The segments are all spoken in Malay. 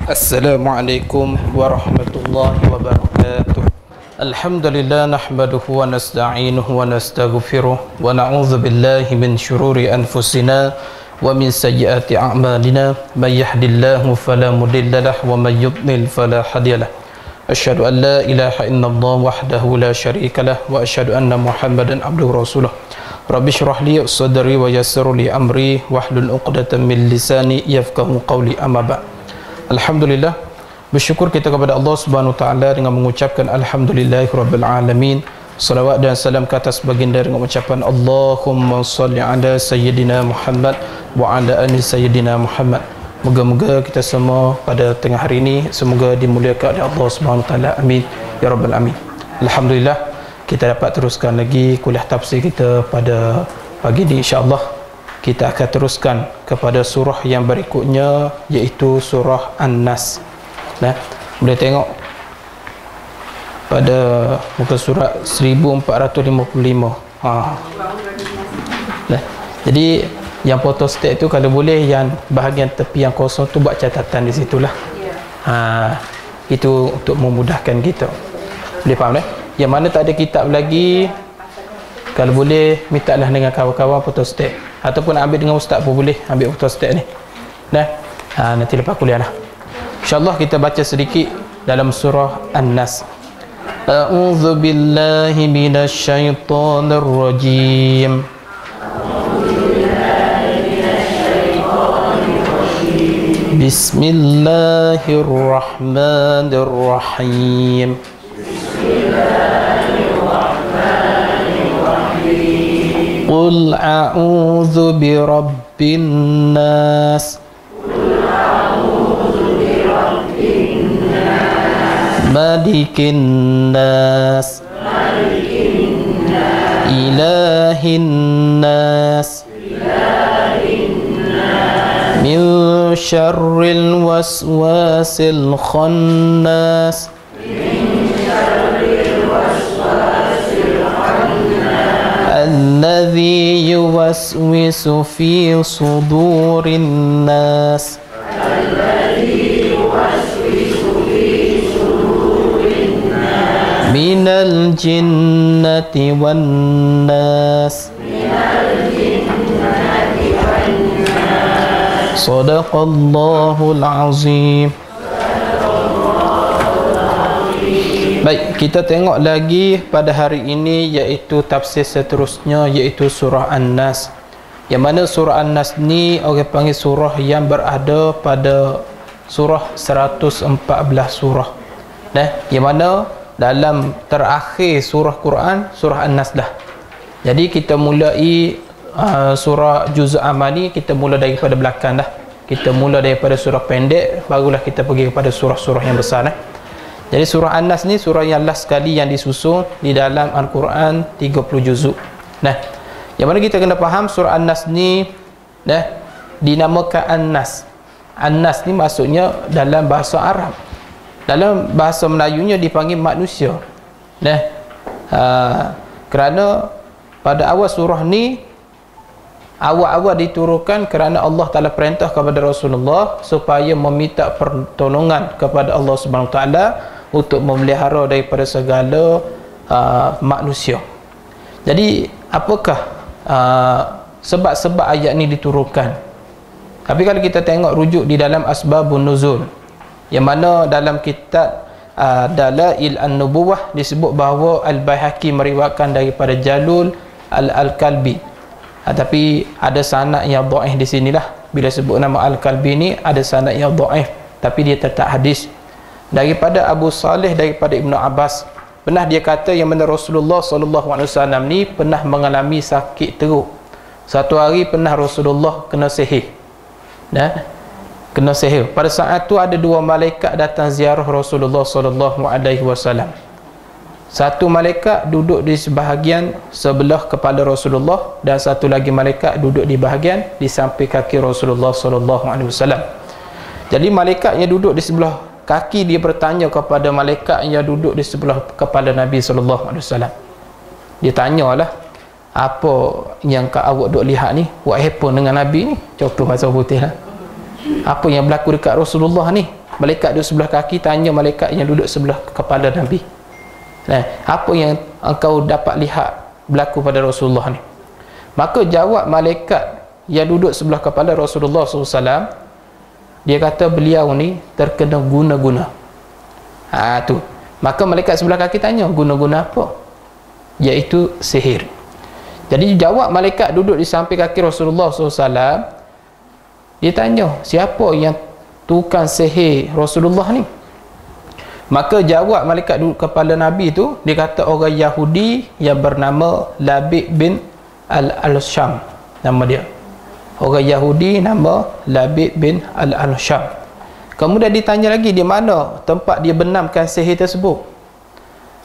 Assalamualaikum warahmatullahi wabarakatuh. Alhamdulillah nahmaduhu wa nasta'inuhu wa nastaghfiruh wa na'udzu billahi min syururi anfusina wa min sayyiati a'malina may yahdihillahu fala mudilla lahu wa may yudlil fala hadiya lahu. Asyhadu an la ilaha illallah wahdahu la syarika lahu wa asyhadu anna Muhammadan abduhu rasuluh. Rabbi shrah li sadri wa yassir li amri wahlul 'uqdatam min lisani yafqahu qawli, amma ba'd. Alhamdulillah, bersyukur kita kepada Allah Subhanahu wa taala dengan mengucapkan alhamdulillahirabbil alamin. Salawat dan salam ke atas baginda dengan ucapan Allahumma shalli ala sayyidina Muhammad wa ala ali sayyidina Muhammad. Moga-moga kita semua pada tengah hari ini semoga dimuliakan oleh Allah Subhanahu wa taala. Amin ya rabbal alamin. Alhamdulillah, kita dapat teruskan lagi kuliah tafsir kita pada pagi ini, insya-Allah. Kita akan teruskan kepada surah yang berikutnya, iaitu surah An-Nas. Nah, boleh tengok pada muka surat 1455. Nah, jadi yang photostat itu kalau boleh yang bahagian tepi yang kosong tu buat catatan di situlah. Itu untuk memudahkan kita. Boleh faham tak? Yang mana tak ada kitab lagi, kalau boleh mintalah dengan kawan-kawan photostat, ataupun ambil dengan ustaz pun boleh ambil photostat ni. Nanti lepas kuliah lah, insyaAllah kita baca sedikit dalam surah An-Nas. A'udzu billahi minasyaitonir rajim. Bismillahirrahmanirrahim. Qul a'udzu birabbin nas. Malikin nas. Ilahin nas. Min syarril waswasil khannas. Alladzi yuwaswisu fi sudurin nas. Minal jinnati wan nas. Shadaqallahul azim. Baik, kita tengok lagi pada hari ini, iaitu tafsir seterusnya, iaitu surah An-Nas. Yang mana surah An-Nas ni orang panggil surah yang berada pada surah 114 surah. Yang mana dalam terakhir surah Quran, surah An-Nas dah. Jadi kita mulai surah Juz' Amal ni, kita mula daripada belakang dah. Kita mula daripada surah pendek, barulah kita pergi kepada surah-surah yang besar. Jadi surah An-Nas ni surah yang last sekali yang disusun di dalam Al-Quran, 30 juzuk. Yang mana kita kena faham surah An-Nas ni dinamakan An-Nas. An-Nas ni maksudnya dalam bahasa Arab. Dalam bahasa Melayunya dipanggil manusia. Kerana pada awal surah ni, awal-awal diturunkan kerana Allah Ta'ala perintah kepada Rasulullah supaya meminta pertolongan kepada Allah Subhanahu Wa Ta'ala untuk memelihara daripada segala manusia. Jadi apakah sebab-sebab ayat ni diturunkan? Tapi kalau kita tengok rujuk di dalam Asbabun Nuzul, yang mana dalam kitab Dalail An-Nubuwah disebut bahawa Al-Baihaqi meriwayatkan daripada Jalul Al-Kalbi. Tapi ada sanad yang dhaif di sinilah. Bila sebut nama Al-Kalbi ni ada sanad yang dhaif, tapi dia tetap hadis daripada Abu Saleh, daripada Ibnu Abbas. Pernah dia kata yang mana Rasulullah SAW ni pernah mengalami sakit teruk. Satu hari pernah Rasulullah kena sihir. Kena sihir. Pada saat tu ada dua malaikat datang ziarah Rasulullah SAW. Satu malaikat duduk di sebahagian sebelah kepala Rasulullah, dan satu lagi malaikat duduk di bahagian di samping kaki Rasulullah SAW. Jadi malaikat yang duduk di sebelah kaki, dia bertanya kepada malaikat yang duduk di sebelah kepala Nabi SAW. Dia tanyalah, apa yang awak duk lihat ni, buat handphone dengan Nabi ni, contoh bahasa putih lah, apa yang berlaku dekat Rasulullah ni? Malaikat duduk sebelah kaki tanya malaikat yang duduk sebelah kepala Nabi. Nah, apa yang engkau dapat lihat berlaku pada Rasulullah ni? Maka jawab malaikat yang duduk sebelah kepala Rasulullah SAW, dia kata beliau ni terkena guna-guna. Tu. Maka malaikat sebelah kaki tanya, guna-guna apa? Iaitu sihir. Jadi jawab malaikat duduk di samping kaki Rasulullah SAW, dia tanya, siapa yang tukang sihir Rasulullah ni? Maka jawab malaikat duduk kepala Nabi tu, dia kata orang Yahudi yang bernama Labid bin Al-Sham, nama dia. Orang Yahudi nama Labid bin Al-Sham. Kemudian ditanya lagi, di mana tempat dia benamkan sihir tersebut?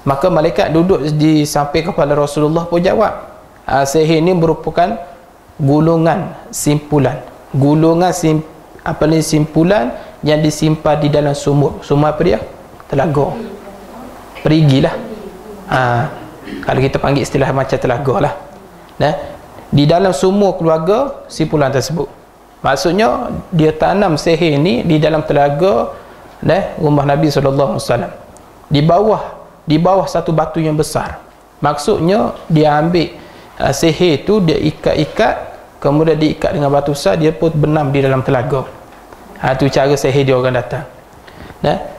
Maka malaikat duduk di samping kepala Rasulullah pun jawab, sihir ini merupakan gulungan simpulan. Gulungan simpulan yang disimpan di dalam sumur. Sumur apa dia? Telaga. Perigilah. Kalau kita panggil istilah macam telaga lah. Nah, di dalam sumur keluarga simpulan tersebut. Maksudnya dia tanam sihir ni di dalam telaga rumah Nabi SAW. Di bawah satu batu yang besar. Maksudnya dia ambil sihir tu, dia ikat-ikat, kemudian diikat dengan batu besar, dia pun benam di dalam telaga. Itu cara sihir dia orang datang.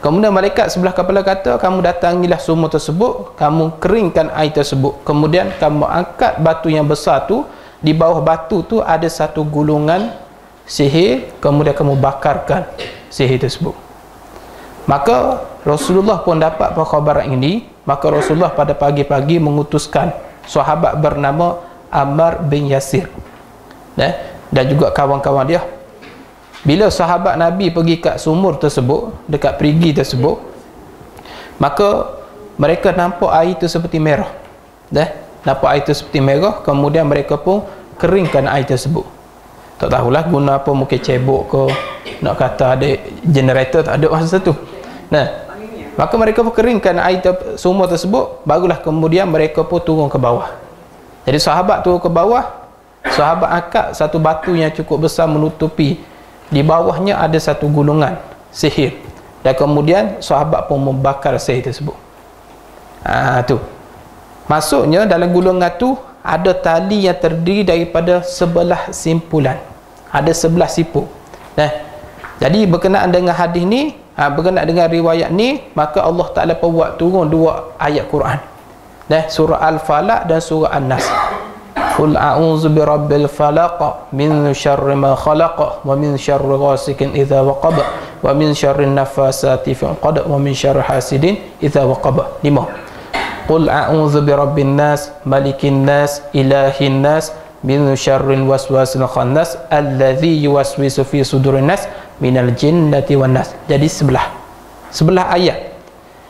Kemudian malaikat sebelah kepala kata, kamu datangilah sumur tersebut, kamu keringkan air tersebut, kemudian kamu angkat batu yang besar tu, di bawah batu tu ada satu gulungan sihir, kemudian kamu bakarkan sihir tersebut. Maka Rasulullah pun dapat perkhabaran ini. Maka Rasulullah pada pagi-pagi mengutuskan sahabat bernama Ammar bin Yasir dan juga kawan-kawan dia. Bila sahabat Nabi pergi kat sumur tersebut, dekat perigi tersebut, maka mereka nampak air itu seperti merah. Nampak air itu seperti merah, kemudian mereka pun keringkan air tersebut. Tak tahulah guna apa, mungkin cebok ke, nak kata ada generator, tak ada masa tu. Maka mereka pun keringkan air sumur tersebut, barulah kemudian mereka pun turun ke bawah. Jadi sahabat turun ke bawah, sahabat angkat satu batu yang cukup besar menutupi, di bawahnya ada satu gulungan sihir, dan kemudian sahabat pun membakar sihir tersebut. Tu maksudnya dalam gulungan tu ada tali yang terdiri daripada 11 simpulan, ada 11 siput. Jadi berkenaan dengan hadis ni, berkenaan dengan riwayat ni, maka Allah Ta'ala buat turun dua ayat Quran, surah Al-Falaq dan surah An-Nas. Qul a'udzu birabbil falaq min syarri ma khalaq wa min syarri ghasikin idza waqab wa min syarri nafasati fil 'uqad wa min syarri hasidin idza waqab. 5. Qul a'udzu birabbin nas malikin nas ilahin nas min syarril waswasil khannas alladzi yuwaswisu fi sudurin nas minal jinnati wan nas. Jadi sebelah ayat.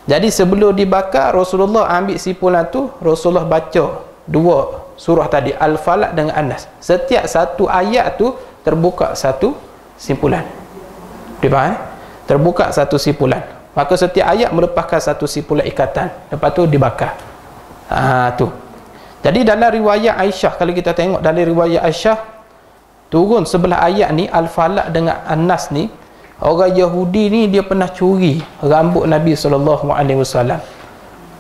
Jadi sebelum dibakar, Rasulullah ambil simpulan tu, Rasulullah baca dua surah tadi, Al-Falaq dengan An-Nas. Setiap satu ayat tu terbuka satu simpulan. Dia faham? Terbuka satu simpulan. Maka setiap ayat melepaskan satu simpulan ikatan. Lepas tu dibakar. Tu. Jadi dalam riwayat Aisyah, kalau kita tengok dalam riwayat Aisyah, turun sebelah ayat ni, Al-Falaq dengan An-Nas ni, orang Yahudi ni dia pernah curi rambut Nabi SAW.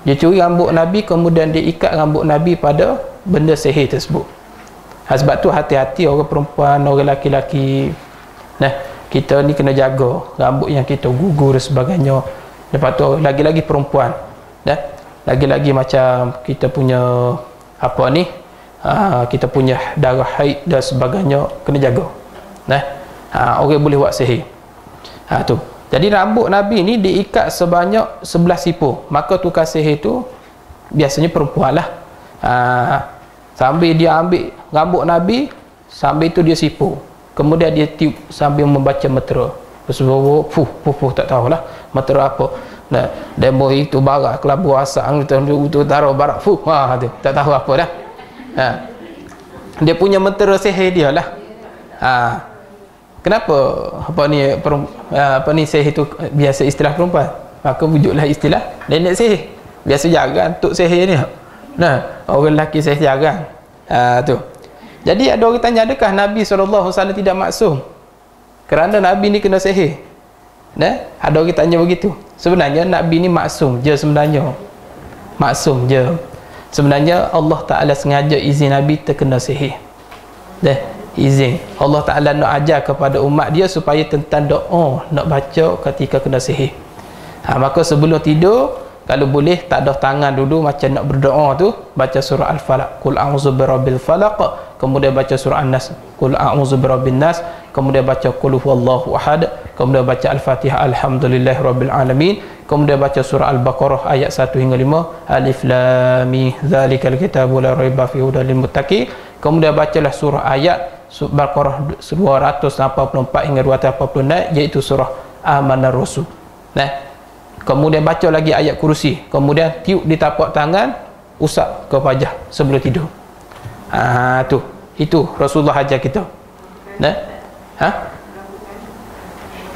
Dia curi rambut Nabi, kemudian dia ikat rambut Nabi pada benda sihir tersebut. Sebab tu hati-hati orang perempuan, orang laki-laki. Kita ni kena jaga rambut yang kita gugur dan sebagainya. Lepas tu lagi-lagi perempuan. Lagi-lagi macam kita punya apa ni, kita punya darah haid dan sebagainya, kena jaga. Orang boleh buat sihir. Tu. Jadi rambut Nabi ni diikat sebanyak 11 siput. Maka tukar sihir tu biasanya perempuan lah. Sambil dia ambil rambut Nabi, sambil itu dia sipu, kemudian dia tiup sambil membaca metera. Puh, tak tahulah metera apa. Demo itu barak kelabu asang itu taruh barak tu, tak tahu apa dah. Dia punya metera sihir dia lah. Kenapa apa ni sihir itu biasa istilah perempuan, maka wujudlah istilah nenek sihir. Biasa jarang untuk sihir ni. Orang lelaki sihir jarang. Tu. Jadi ada orang tanya, adakah Nabi SAW tidak maksum kerana Nabi ni kena sihir? Ada orang tanya begitu. Sebenarnya Nabi ni maksum je sebenarnya. Maksum je. Sebenarnya Allah Ta'ala sengaja izin Nabi terkena sihir. Izin. Allah Ta'ala nak ajar kepada umat dia supaya tentang doa nak baca ketika kena sihir. Maka sebelum tidur, kalau boleh tak ada tangan dulu macam nak berdoa tu, baca surah Al-Falaq, Qul a'udzu birabbil falaq, kemudian baca surah An-Nas, Qul a'udzu birabbin nas, kemudian baca Qul huwallahu ahad, kemudian baca Al-Fatihah alhamdulillahirabbil alamin, kemudian baca surah Al-Baqarah ayat 1 hingga 5, Alif Lam Mim dzalikal kitabu la raiba fihi hudal lil muttaqin, kemudian bacalah surah ayat Baqarah 284 hingga 286 iaitu surah Amanar Rasul. Kemudian baca lagi ayat kursi, kemudian tiup di tapak tangan, usap ke wajah sebelum tidur. Itu Rasulullah ajar kita.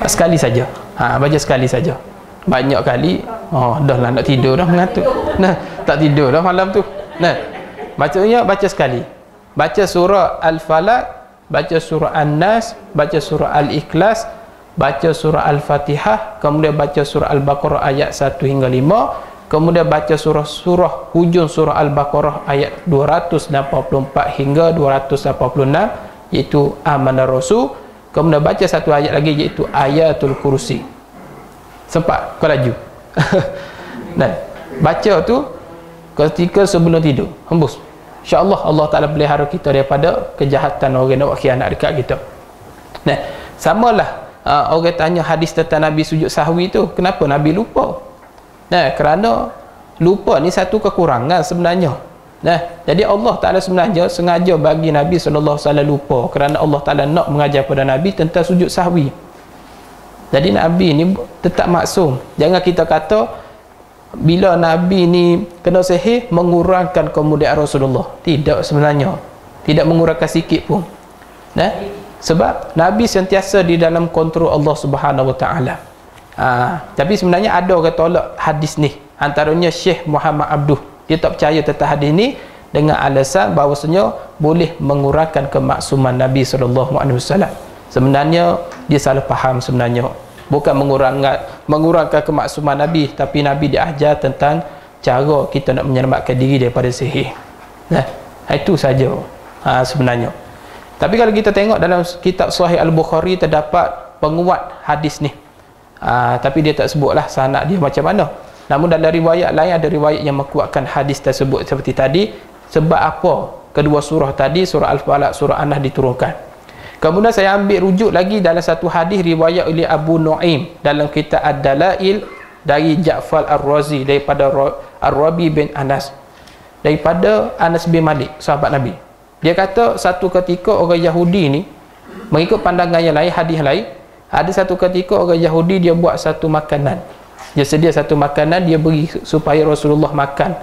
Sekali saja. Baca sekali saja. Banyak kali, dah lah nak tidur dah, mengantuk. Tak tidur dah malam tu. Bacanya baca sekali. Baca surah Al-Falaq, baca surah An-Nas, baca surah Al-Ikhlas, baca surah Al-Fatihah, kemudian baca surah Al-Baqarah ayat 1 hingga 5, kemudian baca surah hujung surah Al-Baqarah ayat 284 hingga 286 iaitu Amanar Rasul, kemudian baca satu ayat lagi iaitu Ayatul Kursi. Sempat kau laju. Baca tu ketika sebelum tidur, hembus. InsyaAllah Allah Ta'ala pelihara kita daripada kejahatan orang nak khianat dekat kita. Samalah orang tanya hadis tentang Nabi sujud sahwi tu, kenapa Nabi lupa? Kerana lupa ni satu kekurangan sebenarnya. Jadi Allah Ta'ala sebenarnya sengaja bagi Nabi SAW lupa, kerana Allah Ta'ala nak mengajar pada Nabi tentang sujud sahwi. Jadi Nabi ni tetap maksum. Jangan kita kata bila Nabi ni kena sihir mengurangkan kemuliaan Rasulullah. Tidak sebenarnya. Tidak mengurangkan sikit pun. Sebab Nabi sentiasa di dalam kontrol Allah Subhanahu Wa Taala. Tapi sebenarnya ada orang tolak hadis ni. Antaranya Syekh Muhammad Abduh. Dia tak percaya tentang hadis ni dengan alasan bahawasanya boleh mengurangkan kemaksuman Nabi SAW. Sebenarnya dia salah faham sebenarnya. Bukan mengurangkan kemaksuman Nabi, tapi Nabi diajar tentang cara kita nak menyelamatkan diri daripada sihir. Itu saja sebenarnya. Tapi kalau kita tengok dalam kitab Sahih Al-Bukhari terdapat penguat hadis ni. Tapi dia tak sebutlah sanad dia macam mana. Namun dalam riwayat lain ada riwayat yang menguatkan hadis tersebut seperti tadi. Sebab apa kedua surah tadi, surah Al-Falaq, surah An-Nas diturunkan. Kemudian saya ambil rujuk lagi dalam satu hadis riwayat oleh Abu Nu'aim dalam kitab Ad-Dalail dari Ja'far Ar-Razi daripada Ar-Rabi bin Anas, daripada Anas bin Malik, sahabat Nabi. Dia kata satu ketika orang Yahudi ni, mengikut pandangan yang lain, hadis lain, ada satu ketika orang Yahudi dia buat satu makanan. Dia sedia satu makanan, dia beri supaya Rasulullah makan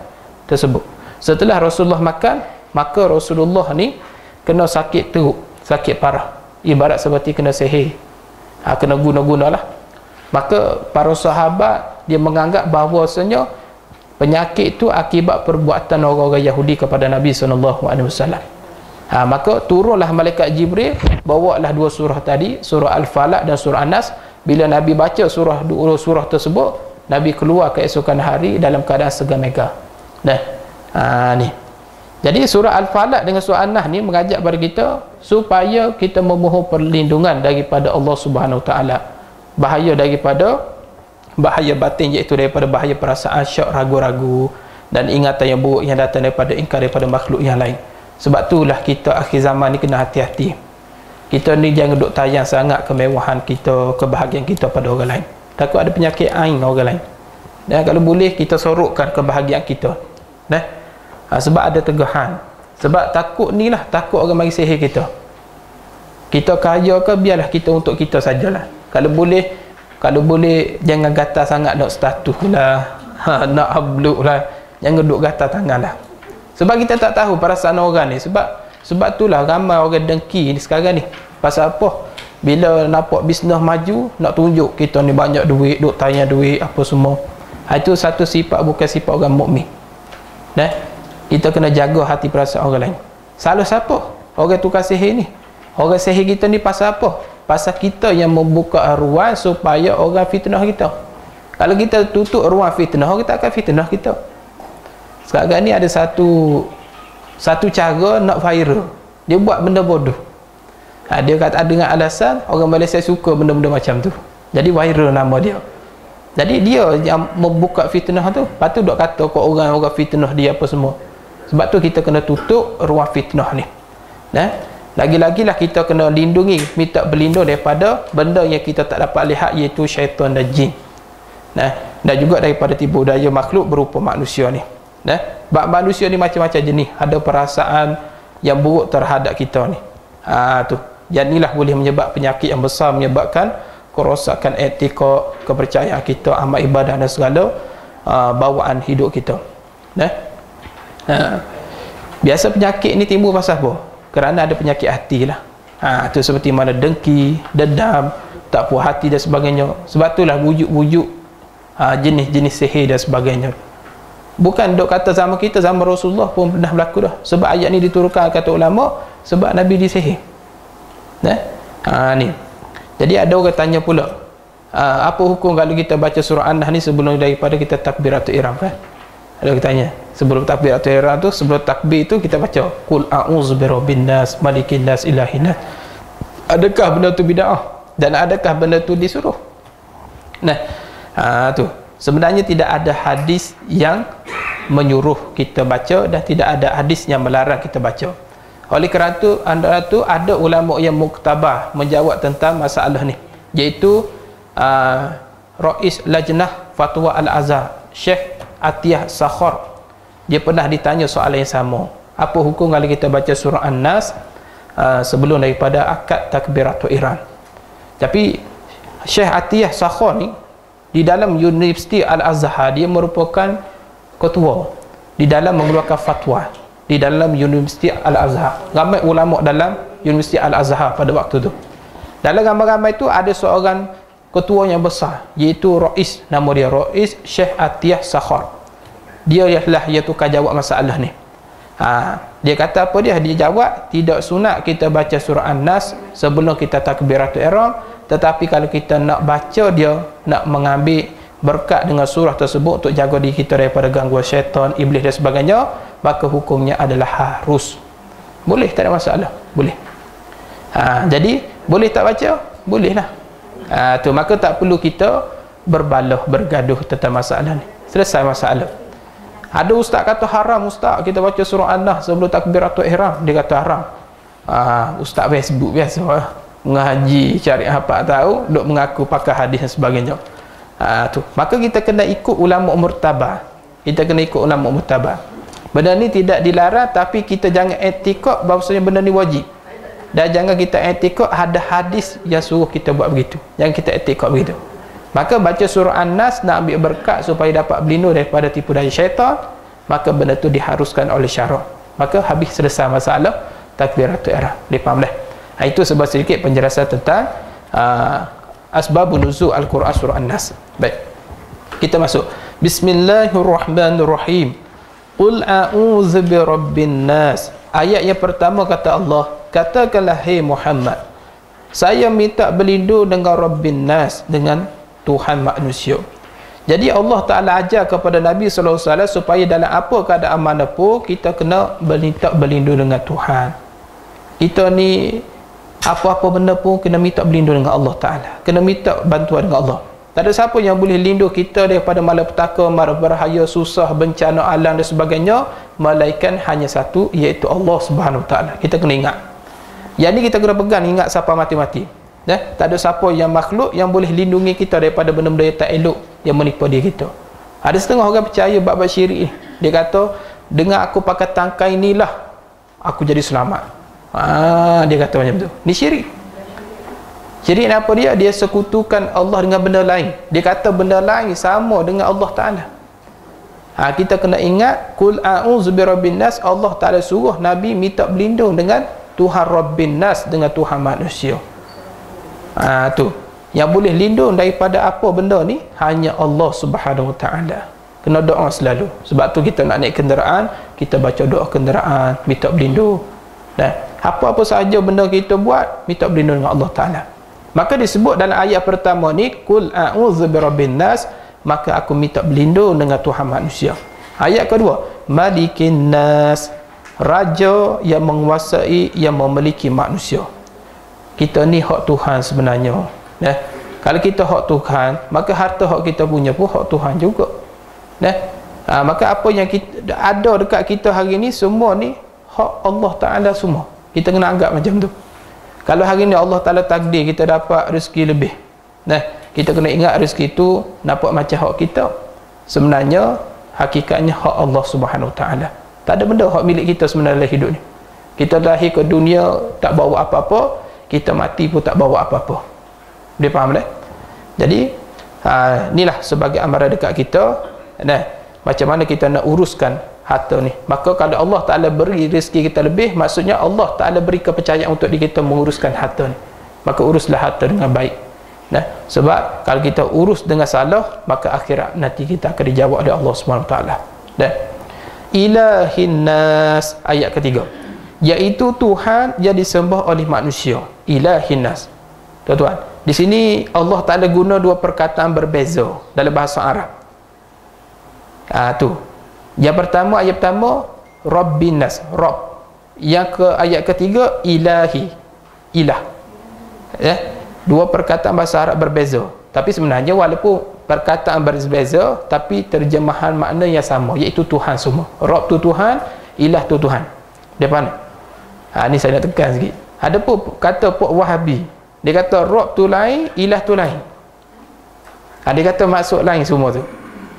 tersebut. Setelah Rasulullah makan, maka Rasulullah ni kena sakit teruk, sakit parah. Ibarat seperti kena sihir. Kena guna-gunalah. Maka para sahabat dia menganggap bahawasanya penyakit itu akibat perbuatan orang-orang Yahudi kepada Nabi SAW. Maka turunlah malaikat Jibril, bawalah dua surah tadi, surah Al-Falaq dan surah An-Nas. Bila Nabi baca dua surah tersebut, Nabi keluar keesokan hari dalam keadaan segar mega. Ni. Jadi surah Al-Falaq dengan surah An-Nas ni mengajak kepada kita supaya kita memohon perlindungan daripada Allah Subhanahu Wa Taala. Bahaya daripada bahaya batin, iaitu daripada bahaya perasaan syak, ragu-ragu dan ingatan yang buruk yang datang daripada ingkar daripada makhluk yang lain. Sebab itulah kita akhir zaman ni kena hati-hati. Kita ni jangan duk tayang sangat kemewahan kita, kebahagiaan kita pada orang lain. Takut ada penyakit ain orang lain. Dan kalau boleh kita sorokkan kebahagiaan kita. Sebab ada tegahan. Sebab takut ni lah, takut orang mari sihir kita. Kita kaya ke biarlah kita untuk kita sajalah. Kalau boleh jangan gatal sangat nak status lah, nak habluk lah. Jangan duk gatal tangan lah. Sebab kita tak tahu perasaan orang ni. Sebab itulah ramai orang dengki ni sekarang ni. Pasal apa? Bila nampak bisnes maju, nak tunjuk kita ni banyak duit, duk tanya duit apa semua. Itu satu sifat, bukan sifat orang mukmin. Kita kena jaga hati perasaan orang lain. Salah siapa? Orang tukar sihir ni. Orang sihir kita ni pasal apa? Pasal kita yang membuka ruang supaya orang fitnah kita. Kalau kita tutup ruang fitnah, kita akan fitnah kita. Sekarang ni ada satu cara nak viral. Dia buat benda bodoh. Dia kata dengan alasan orang Malaysia suka benda-benda macam tu. Jadi viral nama dia. Jadi dia yang membuka fitnah tu. Lepas tu dok kata kau orang-orang fitnah dia apa semua. Sebab tu kita kena tutup ruang fitnah ni. Lagi-lagi lah kita kena lindungi, minta berlindung daripada benda yang kita tak dapat lihat, iaitu syaitan dan jin. Dan juga daripada tipu daya makhluk berupa manusia ni. Sebab manusia ni macam-macam jenis, ada perasaan yang buruk terhadap kita ni. Tu. Yang inilah boleh menyebab penyakit yang besar, menyebabkan kerosakan etika, kepercayaan kita, amal ibadah dan segala bawaan hidup kita. Biasa penyakit ni timbul pasal apa? Kerana ada penyakit hati lah. Tu seperti mana dengki, dendam, tak puas hati dan sebagainya. Sebab itulah wujud-wujud jenis-jenis sihir dan sebagainya. Bukan dok kata zaman kita, zaman Rasulullah pun pernah berlaku dah. Sebab ayat ni diturunkan kata ulama, sebab Nabi disihir. Ni. Jadi ada orang tanya pula, apa hukum kalau kita baca surah An-Nahl ni sebelum daripada kita takbiratul ihram kan? Ada orang tanya, sebelum takbiratul ihram tu, sebelum takbir tu kita baca qul a'udzu birabbin nas malikin nas ilahin nas. Adakah benda tu bid'ah? Dan adakah benda tu disuruh? Tu. Sebenarnya tidak ada hadis yang menyuruh kita baca dan tidak ada hadis yang melarang kita baca. Oleh kerana tu, ada ulama yang muktabah menjawab tentang masalah ni, iaitu Rais Lajnah Fatwa Al-Azhar, Syekh Atiyah Sakhar. Dia pernah ditanya soalan yang sama, apa hukum kalau kita baca surah An-Nas sebelum daripada akad takbiratul ihram. Tapi Syekh Atiyah Sakhar ni di dalam Universiti Al-Azhar, dia merupakan ketua di dalam mengeluarkan fatwa di dalam Universiti Al-Azhar. Ramai ulama dalam Universiti Al-Azhar pada waktu tu. Dalam ramai-ramai tu ada seorang ketua yang besar, iaitu Rais, nama dia Rais Syekh Atiyah Sakhar. Dia ialah yang tukar jawab masalah ni. Dia kata apa dia? Dia jawab, tidak sunat kita baca surah An-Nas sebelum kita takbiratul ihram, tetapi kalau kita nak baca dia, nak mengambil berkat dengan surah tersebut untuk jaga diri kita daripada gangguan syaitan, iblis dan sebagainya, maka hukumnya adalah harus. Boleh, tak ada masalah, boleh. Jadi boleh tak baca? Boleh lah. Tu, maka tak perlu kita bergaduh tentang masalah ni. Selesai masalah. Ada ustaz kata haram, ustaz kita baca surah An-Nahl sebelum takbiratul ihram. Dia kata haram. Ustaz Facebook biasa mengaji, cari apa tahu, duk mengaku pakai hadis dan sebagainya. Tu. Maka kita kena ikut ulama murtabah. Kita kena ikut ulama murtabah. Benda ni tidak dilarang, tapi kita jangan etikad bahawasanya benda ni wajib. Dan jangan kita etikad ada hadis yang suruh kita buat begitu. Jangan kita etikad begitu. Maka baca surah An-Nas nak ambil berkat supaya dapat berlindung daripada tipu daya syaitan, maka benda tu diharuskan oleh syarak. Maka habis selesai masalah takbiratul ihram. Dia faham dah? Itu sebab sedikit penjelasan tentang asbabun nuzul Al-Quran surah An-Nas. Baik. Kita masuk. Bismillahirrahmanirrahim. Qul a'udzu birabbin nas. Ayat yang pertama kata Allah, katakanlah hai Muhammad, saya minta berlindung dengan Rabbin nas, dengan Tuhan manusia. Jadi Allah Ta'ala ajar kepada Nabi SAW supaya dalam apa keadaan mana pun kita kena minta berlindung dengan Tuhan. Kita ni apa-apa benda pun kena minta berlindung dengan Allah Ta'ala, kena minta bantuan dengan Allah. Tak ada siapa yang boleh lindung kita daripada malapetaka, mara bahaya, susah, bencana alam dan sebagainya, melainkan hanya satu, iaitu Allah Subhanahu Wa Ta'ala. Kita kena ingat. Yang ni kita kena pegang, ingat siapa mati-mati. Tak ada siapa yang makhluk yang boleh lindungi kita daripada benda-benda yang tak elok yang menipu diri kita. Ada setengah orang percaya bab-bab syirik ni. Dia kata, dengan aku pakai tangkai inilah aku jadi selamat. Dia kata macam tu. Ni syirik. Syirik apa dia? Dia sekutukan Allah dengan benda lain. Dia kata benda lain sama dengan Allah Ta'ala. Kita kena ingat, Qul a'udzu birabbin nas. Allah Ta'ala suruh Nabi minta berlindung dengan Tuhan Rabbin nas, dengan Tuhan manusia. Tu. Yang boleh lindung daripada apa benda ni hanya Allah Subhanahu Wa Ta'ala. Kena doa selalu. Sebab tu kita nak naik kenderaan, kita baca doa kenderaan, minta berlindung. Dan apa-apa sahaja benda kita buat, minta berlindung dengan Allah Ta'ala. Maka disebut dalam ayat pertama ni, qul a'udzu birabbin nas, maka aku minta berlindung dengan Tuhan manusia. Ayat kedua, malikin nas, raja yang menguasai, yang memiliki manusia. Kita ni hak Tuhan sebenarnya. Kalau kita hak Tuhan, maka harta hak kita punya pun hak Tuhan juga. Maka apa yang kita ada dekat kita hari ni, semua ni hak Allah Ta'ala semua. Kita kena anggap macam tu. Kalau hari ni Allah Ta'ala takdir kita dapat rezeki lebih, kita kena ingat rezeki tu nampak macam hak kita, sebenarnya hakikatnya hak Allah Subhanahu Wa Ta'ala. Tak ada benda hak milik kita sebenarnya hidup ni. Kita lahir ke dunia tak bawa apa-apa, kita mati pun tak bawa apa-apa. Dia faham tak? Jadi inilah sebagai amaran dekat kita, macam mana kita nak uruskan harta ni. Maka kalau Allah Ta'ala beri rezeki kita lebih, maksudnya Allah Ta'ala beri kepercayaan untuk kita menguruskan harta ni. Maka uruslah harta dengan baik. Sebab kalau kita urus dengan salah, maka akhirat nanti kita akan dijawab oleh Allah SWT. Ilahin nas, ayat ketiga, iaitu Tuhan yang disembah oleh manusia. Ilahin nas, tuan-tuan, di sini Allah Ta'ala guna dua perkataan berbeza dalam bahasa Arab. Tu yang pertama, ayat pertama Rabbin nas, Rabb. Yang ke ayat ketiga ilahi, ilah. Dua perkataan bahasa Arab berbeza, tapi sebenarnya walaupun perkataan berbeza, tapi terjemahan makna yang sama, iaitu Tuhan semua. Rabb tu Tuhan, ilah tu Tuhan. Dia mana? Ni saya nak tekan sikit. Ada pun kata Puak Wahabi, dia kata Rabb tu lain, ilah tu lain. Dia kata maksud lain semua tu.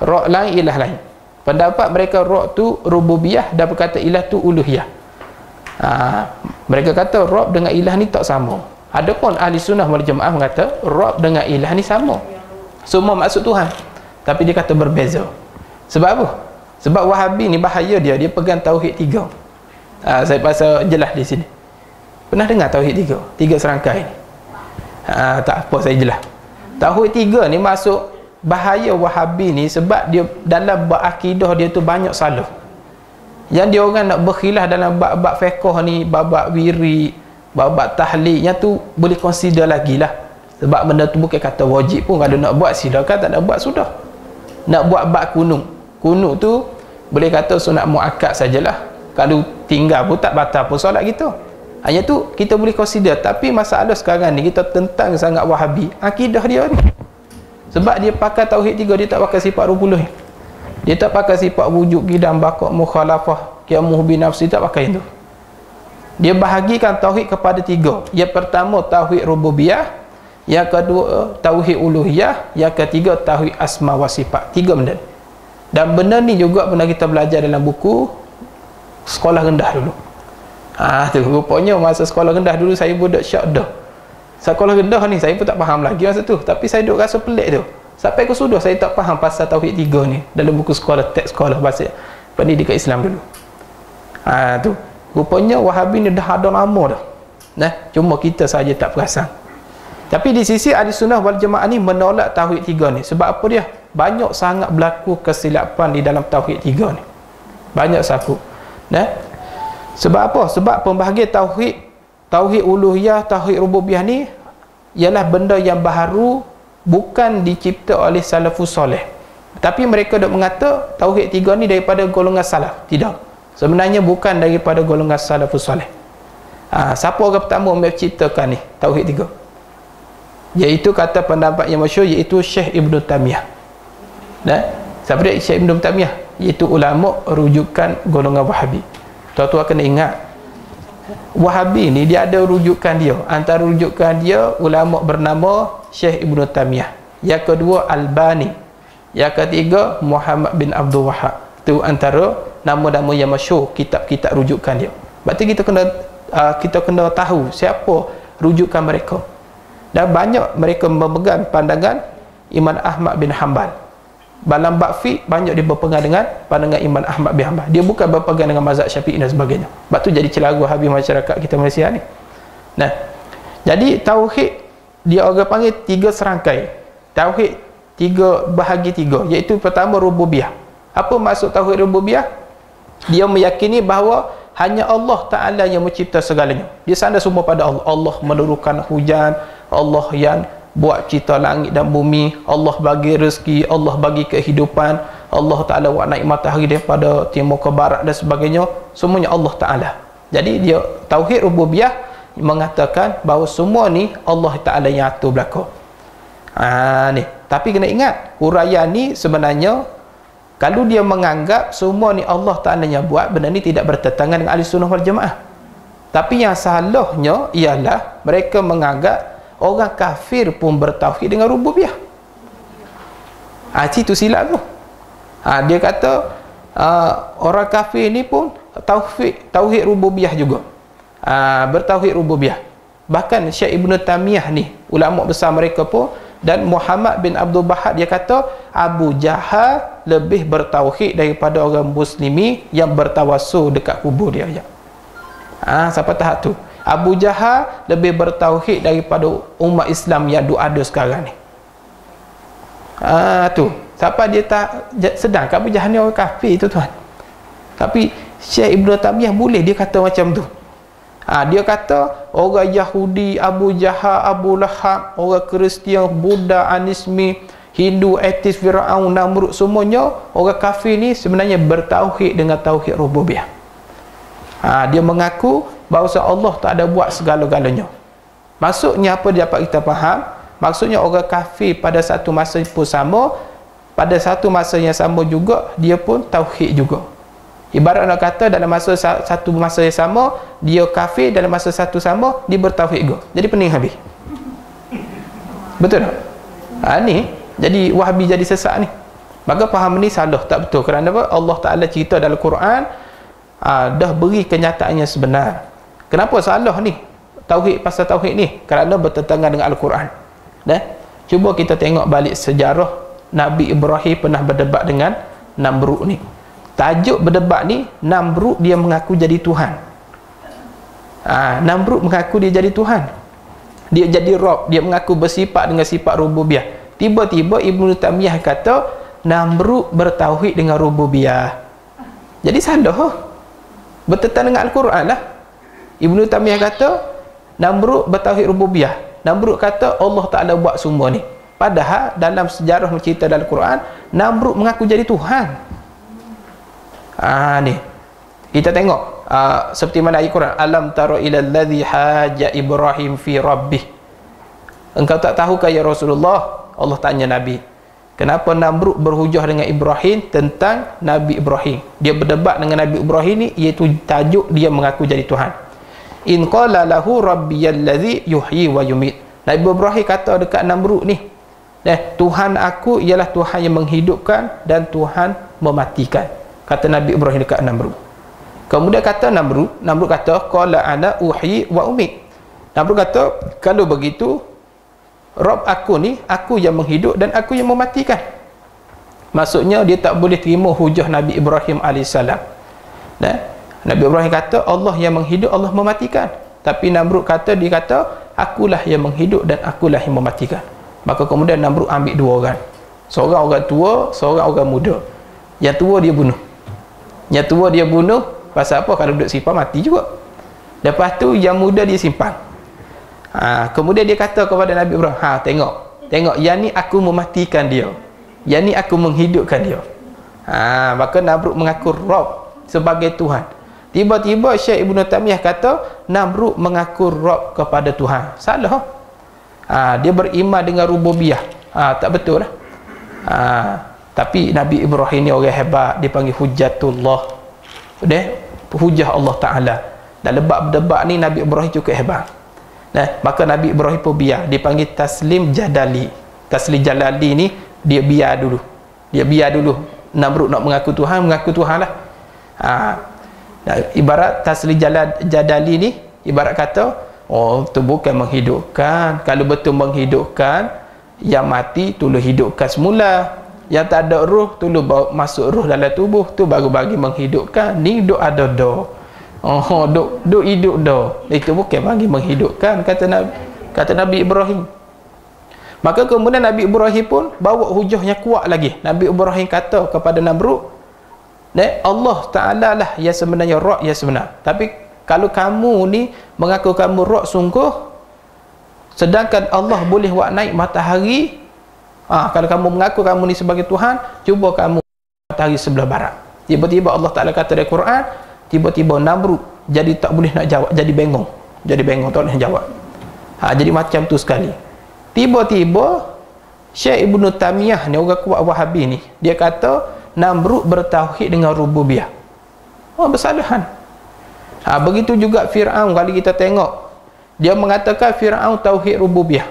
Rabb lain, ilah lain. Pendapat mereka Rabb tu rububiyah dan berkata ilah tu uluhiyah. Mereka kata Rabb dengan ilah ni tak sama. Adapun ahli sunnah wal jamaah mengata Rabb dengan ilah ni sama. Semua maksud Tuhan. Tapi dia kata berbeza. Sebab apa? Sebab Wahabi ni bahaya dia pegang tauhid tiga. Saya pasal jelas di sini. Pernah dengar tauhid tiga? Tiga serangkai ni. Tak apa, saya jelas. Tauhid tiga ni masuk bahaya Wahabi ni sebab dia dalam bab akidah dia tu banyak salah. Yang dia orang nak berkhilaf dalam bab-bab fiqh ni, bab-bab wiri, bab-bab tahlil, yang tu boleh consider lagi lah. Sebab benda tu bukan kata wajib pun. Kalau nak buat silakan, tak nak buat sudah. Nak buat bab kunut, kunut tu boleh kata sunat muakkad sajalah. Kalau tinggal pun tak batal pun solat kita. Hanya tu kita boleh consider. Tapi masalah sekarang ni kita tentang sangat Wahabi akidah dia ni. Sebab dia pakai tauhid tiga, dia tak pakai sifat 20. Dia tak pakai sifat wujud, qidam, baqa, mukhalafah, qiyamuh bi nafsi, tak pakai itu. Dia bahagikan tauhid kepada tiga. Yang pertama tauhid rububiyah, yang kedua tauhid uluhiyah, yang ketiga tauhid asma wa sifat. Tiga benda. Dan benda ni juga pernah kita belajar dalam buku sekolah rendah dulu. Tu rupanya masa sekolah rendah dulu saya budak syak dah. Sekolah rendah ni saya pun tak faham lagi masa tu, tapi saya duk rasa pelik tu. Sampai ke sudah saya tak faham pasal tauhid tiga ni dalam buku sekolah, teks sekolah bahasa pendidikan Islam dulu. Tu rupanya Wahabi ni dah ada lama dah. Cuma kita saja tak perasan. Tapi di sisi ahli sunnah wal jamaah ni menolak tauhid tiga ni. Sebab apa dia? Banyak sangat berlaku kesilapan di dalam tauhid tiga ni. Banyak saku. Sebab apa? Sebab pembahagian tauhid uluhiyah, tauhid rububiyah ni ialah benda yang baharu, bukan dicipta oleh salafus soleh. Tapi mereka dok mengata tauhid tiga ni daripada golongan salaf. Tidak. Sebenarnya bukan daripada golongan salafus soleh. Siapa orang pertama menciptakan ni tauhid tiga? Iaitu kata pendapat yang masyhur, iaitu Syekh Ibn Taymiyah. Siapa dia Syekh Ibn Taymiyah? Iaitu ulama rujukan golongan Wahabi. Tuan-tuan kena ingat, Wahabi ni dia ada rujukan dia. Antara rujukan dia ulama bernama Syekh Ibn Taymiyah. Yang kedua Albani. Yang ketiga Muhammad bin Abdul Wahab. Itu antara nama-nama yang masyhur kitab-kitab rujukan dia. Berarti kita kena tahu siapa rujukan mereka. Dan banyak mereka memegang pandangan Imam Ahmad bin Hanbal. Dalam bab fiqh banyak dia berpegang dengan pandangan Imam Ahmad bin Hanbal. Dia bukan berpegang dengan mazhab Syafi'i dan sebagainya. Sebab tu jadi celah Wahabi masyarakat kita Malaysia ni. Jadi tauhid dia orang panggil tiga serangkai. Tauhid tiga bahagi tiga, iaitu pertama rububiyah. Apa maksud tauhid rububiyah? Dia meyakini bahawa hanya Allah Ta'ala yang mencipta segalanya. Dia sandar semua pada Allah. Allah menurunkan hujan, Allah yang buat cipta langit dan bumi, Allah bagi rezeki, Allah bagi kehidupan, Allah Ta'ala buat naik matahari daripada timur ke barat dan sebagainya, semuanya Allah Ta'ala. Jadi dia tauhid rububiyah mengatakan bahawa semua ni Allah Ta'ala yang atur belaka. Ni. Tapi kena ingat, huraian ni sebenarnya kalau dia menganggap semua ni Allah Ta'ala yang buat, benda ni tidak bertentangan dengan Ahli Sunnah wal Jamaah. Tapi yang salahnya ialah mereka menganggap orang kafir pun bertauhid dengan rububiyah. Itu silap tu. Dia kata orang kafir ni pun tauhid rububiyah juga. Bertauhid rububiyah. Bahkan Syekh Ibn Taymiyah ni, ulama besar mereka pun, dan Muhammad bin Abdul Wahhab, dia kata Abu Jahal lebih bertauhid daripada orang muslimi yang bertawassul dekat kubur dia. Siapa tahap tu? Abu Jahal lebih bertauhid daripada umat Islam yang ada sekarang ni. Tu. Siapa dia tak sedang Abu Jahal ni orang kafir tu tuan. Tapi Syekh Ibn Taymiyah boleh dia kata macam tu. Dia kata orang Yahudi, Abu Jahal, Abu Lahab, orang Kristian, Buddha, Anismi, Hindu, Ateis, Firaun, Namrud, semuanya orang kafir ni sebenarnya bertauhid dengan tauhid rububiyah. Dia mengaku bahawa Allah tak ada buat segala-galanya. Maksudnya apa dia dapat kita faham? Maksudnya orang kafir pada satu masa pun sama, pada satu masa yang sama juga dia pun tauhid juga. Ibarat nak kata dalam satu masa yang sama dia kafir, dalam masa satu sama dia bertauhid juga. Jadi pening habis. Betul tak? Ni jadi Wahabi jadi sesat ni. Maka faham ni salah, tak betul. Kerana apa? Allah Ta'ala cerita dalam Quran dah beri kenyataannya sebenar. Kenapa salah ni? Tauhid pasal tauhid ni kerana bertentangan dengan Al-Quran. Cuba kita tengok balik sejarah Nabi Ibrahim pernah berdebat dengan Namrud ni. Tajuk berdebat ni, Namrud dia mengaku jadi Tuhan. Namrud mengaku dia jadi Tuhan. Dia jadi Rabb, dia mengaku bersifat dengan sifat rububiyah. Tiba-tiba Ibn Taymiyah kata Namrud bertauhid dengan rububiyah. Jadi salah. Bertentangan dengan Al-Quran lah. Ibn Taymiyah kata Namrud bertauhid rububiyah. Namrud kata Allah Ta'ala buat semua ni. Padahal dalam sejarah mencerita dalam Quran, Namrud mengaku jadi Tuhan. Ni kita tengok seperti mana ayat Quran, alam tara ilal ladzi haja Ibrahim fi rabbih. Engkau tak tahukah ya Rasulullah, Allah tanya Nabi, kenapa Namrud berhujah dengan Ibrahim tentang Nabi Ibrahim? Dia berdebat dengan Nabi Ibrahim ni, iaitu tajuk dia mengaku jadi Tuhan. In qala lahu rabbiyal ladzi yuhyi wa yumit. Nabi Ibrahim kata dekat Namrud ni, Tuhan aku ialah Tuhan yang menghidupkan dan Tuhan mematikan. Kata Nabi Ibrahim dekat Namrud. Kemudian kata Namrud kata qala ana uhyi wa umit. Namrud kata kalau begitu Rabb aku ni, aku yang menghidup dan aku yang mematikan. Maksudnya dia tak boleh terima hujah Nabi Ibrahim AS. Nabi Ibrahim kata Allah yang menghidup, Allah mematikan. Tapi Namrud kata, dia kata akulah yang menghidup dan akulah yang mematikan. Maka kemudian Namrud ambil dua orang. Seorang orang tua, seorang orang muda. Yang tua dia bunuh. Pasal apa? Kalau duduk simpan mati juga. Lepas tu yang muda dia simpan. Kemudian dia kata kepada Nabi Ibrahim, tengok yang ni aku mematikan dia, yang ni aku menghidupkan dia. Maka Namrud mengaku Rabb sebagai Tuhan. Tiba-tiba Syekh Ibn Taymiyah kata Namrud mengaku Rabb kepada Tuhan. Salah. Dia beriman dengan rububiyah. Tak betul lah. Tapi Nabi Ibrahim ni orang hebat, dipanggil hujatullah. Hujah Allah Ta'ala. Dan debat ni Nabi Ibrahim cukup hebat. Maka Nabi Ibrahim pun biar, dipanggil taslim jadali. Taslim jadali ni dia biar dulu. Namrud nak mengaku Tuhan lah. Ibarat taslim jadali ni ibarat kata, tu bukan menghidupkan. Kalau betul menghidupkan, yang mati tolong hidupkan semula. Yang tak ada ruh tolong bawa masuk ruh dalam tubuh, tu baru bagi menghidupkan. Ni duk ada dah. Duk hidup dah. Itu bukan bagi menghidupkan, kata Nabi Ibrahim. Maka kemudian Nabi Ibrahim pun bawa hujahnya kuat lagi. Nabi Ibrahim kata kepada Namrud, Allah Ta'ala lah yang sebenarnya Rabb yang sebenar. Tapi kalau kamu ni mengaku kamu Rabb sungguh, Sedangkan Allah boleh buat naik matahari. Kalau kamu mengaku kamu ni sebagai Tuhan, cuba kamu matahari sebelah barat. Tiba-tiba Allah Ta'ala kata dalam Quran, tiba-tiba Namrud jadi tak boleh nak jawab, jadi bengong tak boleh jawab. Jadi macam tu sekali. Tiba-tiba Syekh Ibn Taymiyah ni, orang kuat Wahabi ni, dia kata Namrud bertauhid dengan rububiyah. Bersalahan. Begitu juga Fir'aun, kalau kita tengok, dia mengatakan Fir'aun tauhid rububiyah.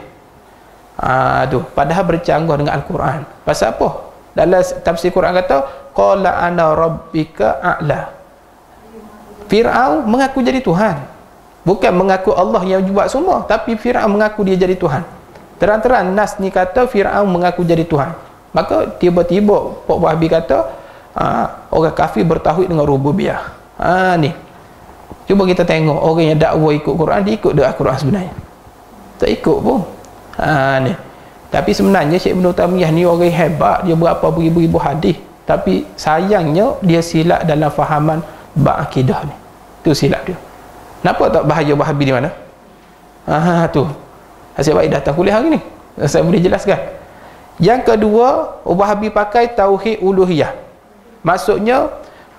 Tu padahal bercanggah dengan Al-Quran. Pasal apa? Dalam tafsir Quran kata qala ana rabbika a'la. Fir'aun mengaku jadi Tuhan, bukan mengaku Allah yang buat semua, tapi Fir'aun mengaku dia jadi Tuhan. Terang-terang nas ni kata Fir'aun mengaku jadi Tuhan. Maka tiba-tiba Pak Wahabi kata orang kafir bertauhid dengan rububiyah. Ni cuba kita tengok orang yang dakwa ikut Quran, dia ikut dak Quran sebenarnya? Tak ikut pun. Ni. Tapi sebenarnya Syekh Ibn Taymiyah ni orang hebat, dia berapa beribu-ribu hadis, tapi sayangnya dia silap dalam fahaman bab akidah ni. Tu silap dia. Kenapa tak bahaya Wahabi di mana? Tu. Asyik baik datang kuliah hari ni, saya boleh jelaskan. Yang kedua, Wahabi pakai tauhid uluhiyah. Maksudnya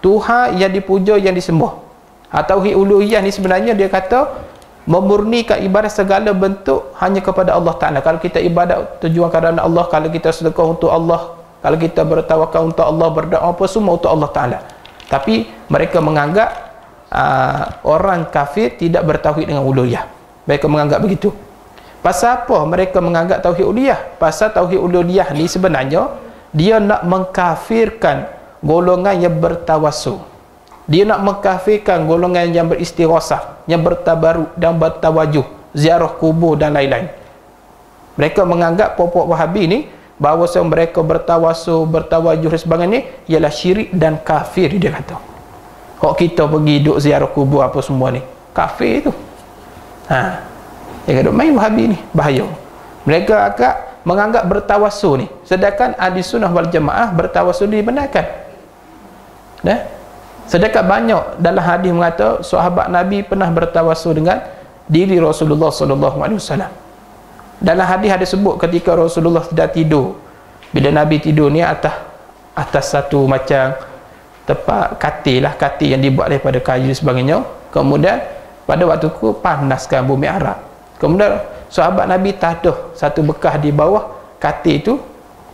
Tuhan yang dipuja, yang disembah. Tauhid uluhiyah ni sebenarnya dia kata memurnikan ibadat segala bentuk hanya kepada Allah Ta'ala. Kalau kita ibadat tujuan kerana Allah, kalau kita sedekah untuk Allah, kalau kita bertawakal untuk Allah, berdoa apa semua untuk Allah Ta'ala. Tapi mereka menganggap orang kafir tidak bertauhid dengan uluhiyah. Mereka menganggap begitu. Pasal apa mereka menganggap tauhid uluhiyah? Pasal tauhid uluhiyah ni sebenarnya dia nak mengkafirkan golongan yang bertawassul. Dia nak mengkafirkan golongan yang beristighasah, yang bertabaruk dan bertawajuh, ziarah kubur dan lain-lain. Mereka menganggap pokok Wahabi ni bahawa mereka bertawassul, bertawajuh dan sebagainya ialah syirik dan kafir, dia kata. Kok kita pergi duduk ziarah kubur apa semua ni, kafir tu. Dia kata main Wahabi ni bahaya. Mereka agak menganggap bertawassul ni, sedangkan ahli sunnah wal jamaah bertawassul dibenarkan. Sedangkan banyak dalam hadis mengata sahabat Nabi pernah bertawassul dengan diri Rasulullah sallallahu alaihi wasallam. Dalam hadis ada sebut ketika Rasulullah sedang tidur, bila Nabi tidur ni atas satu macam tempat katil yang dibuat daripada kayu dan sebagainya. Kemudian pada waktu itu panaskan bumi Arab. Kemudian sahabat Nabi tadah satu bekas di bawah katil itu,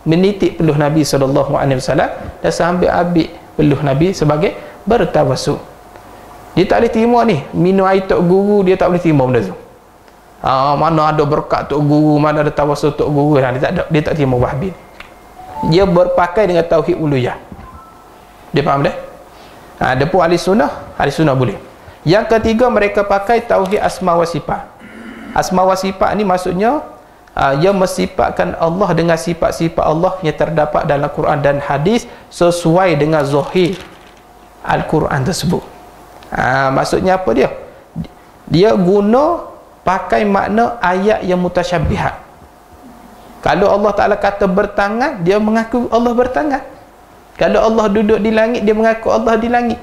menitik peluh Nabi sallallahu alaihi wasallam dan sambil ambil peluh Nabi sebagai bertawassul. Dia tak boleh terima ni, minum air tok guru, dia tak boleh terima benda tu. Mana ada berkat tok guru, mana ada tawassul tok guru, dia tak terima Wahabi. Dia berpakai dengan tauhid uluhiyah. Dia faham dah? Ada pun ahli sunnah boleh. Yang ketiga, mereka pakai tauhid asma wa sifat. Asma wa sifat ni maksudnya ia mensifatkan Allah dengan sifat-sifat Allah yang terdapat dalam Quran dan hadis sesuai dengan zahir Al-Quran tersebut. Maksudnya apa dia? Dia guna pakai makna ayat yang mutasyabihat. Kalau Allah Ta'ala kata bertangan, dia mengaku Allah bertangan. Kalau Allah duduk di langit, dia mengaku Allah di langit.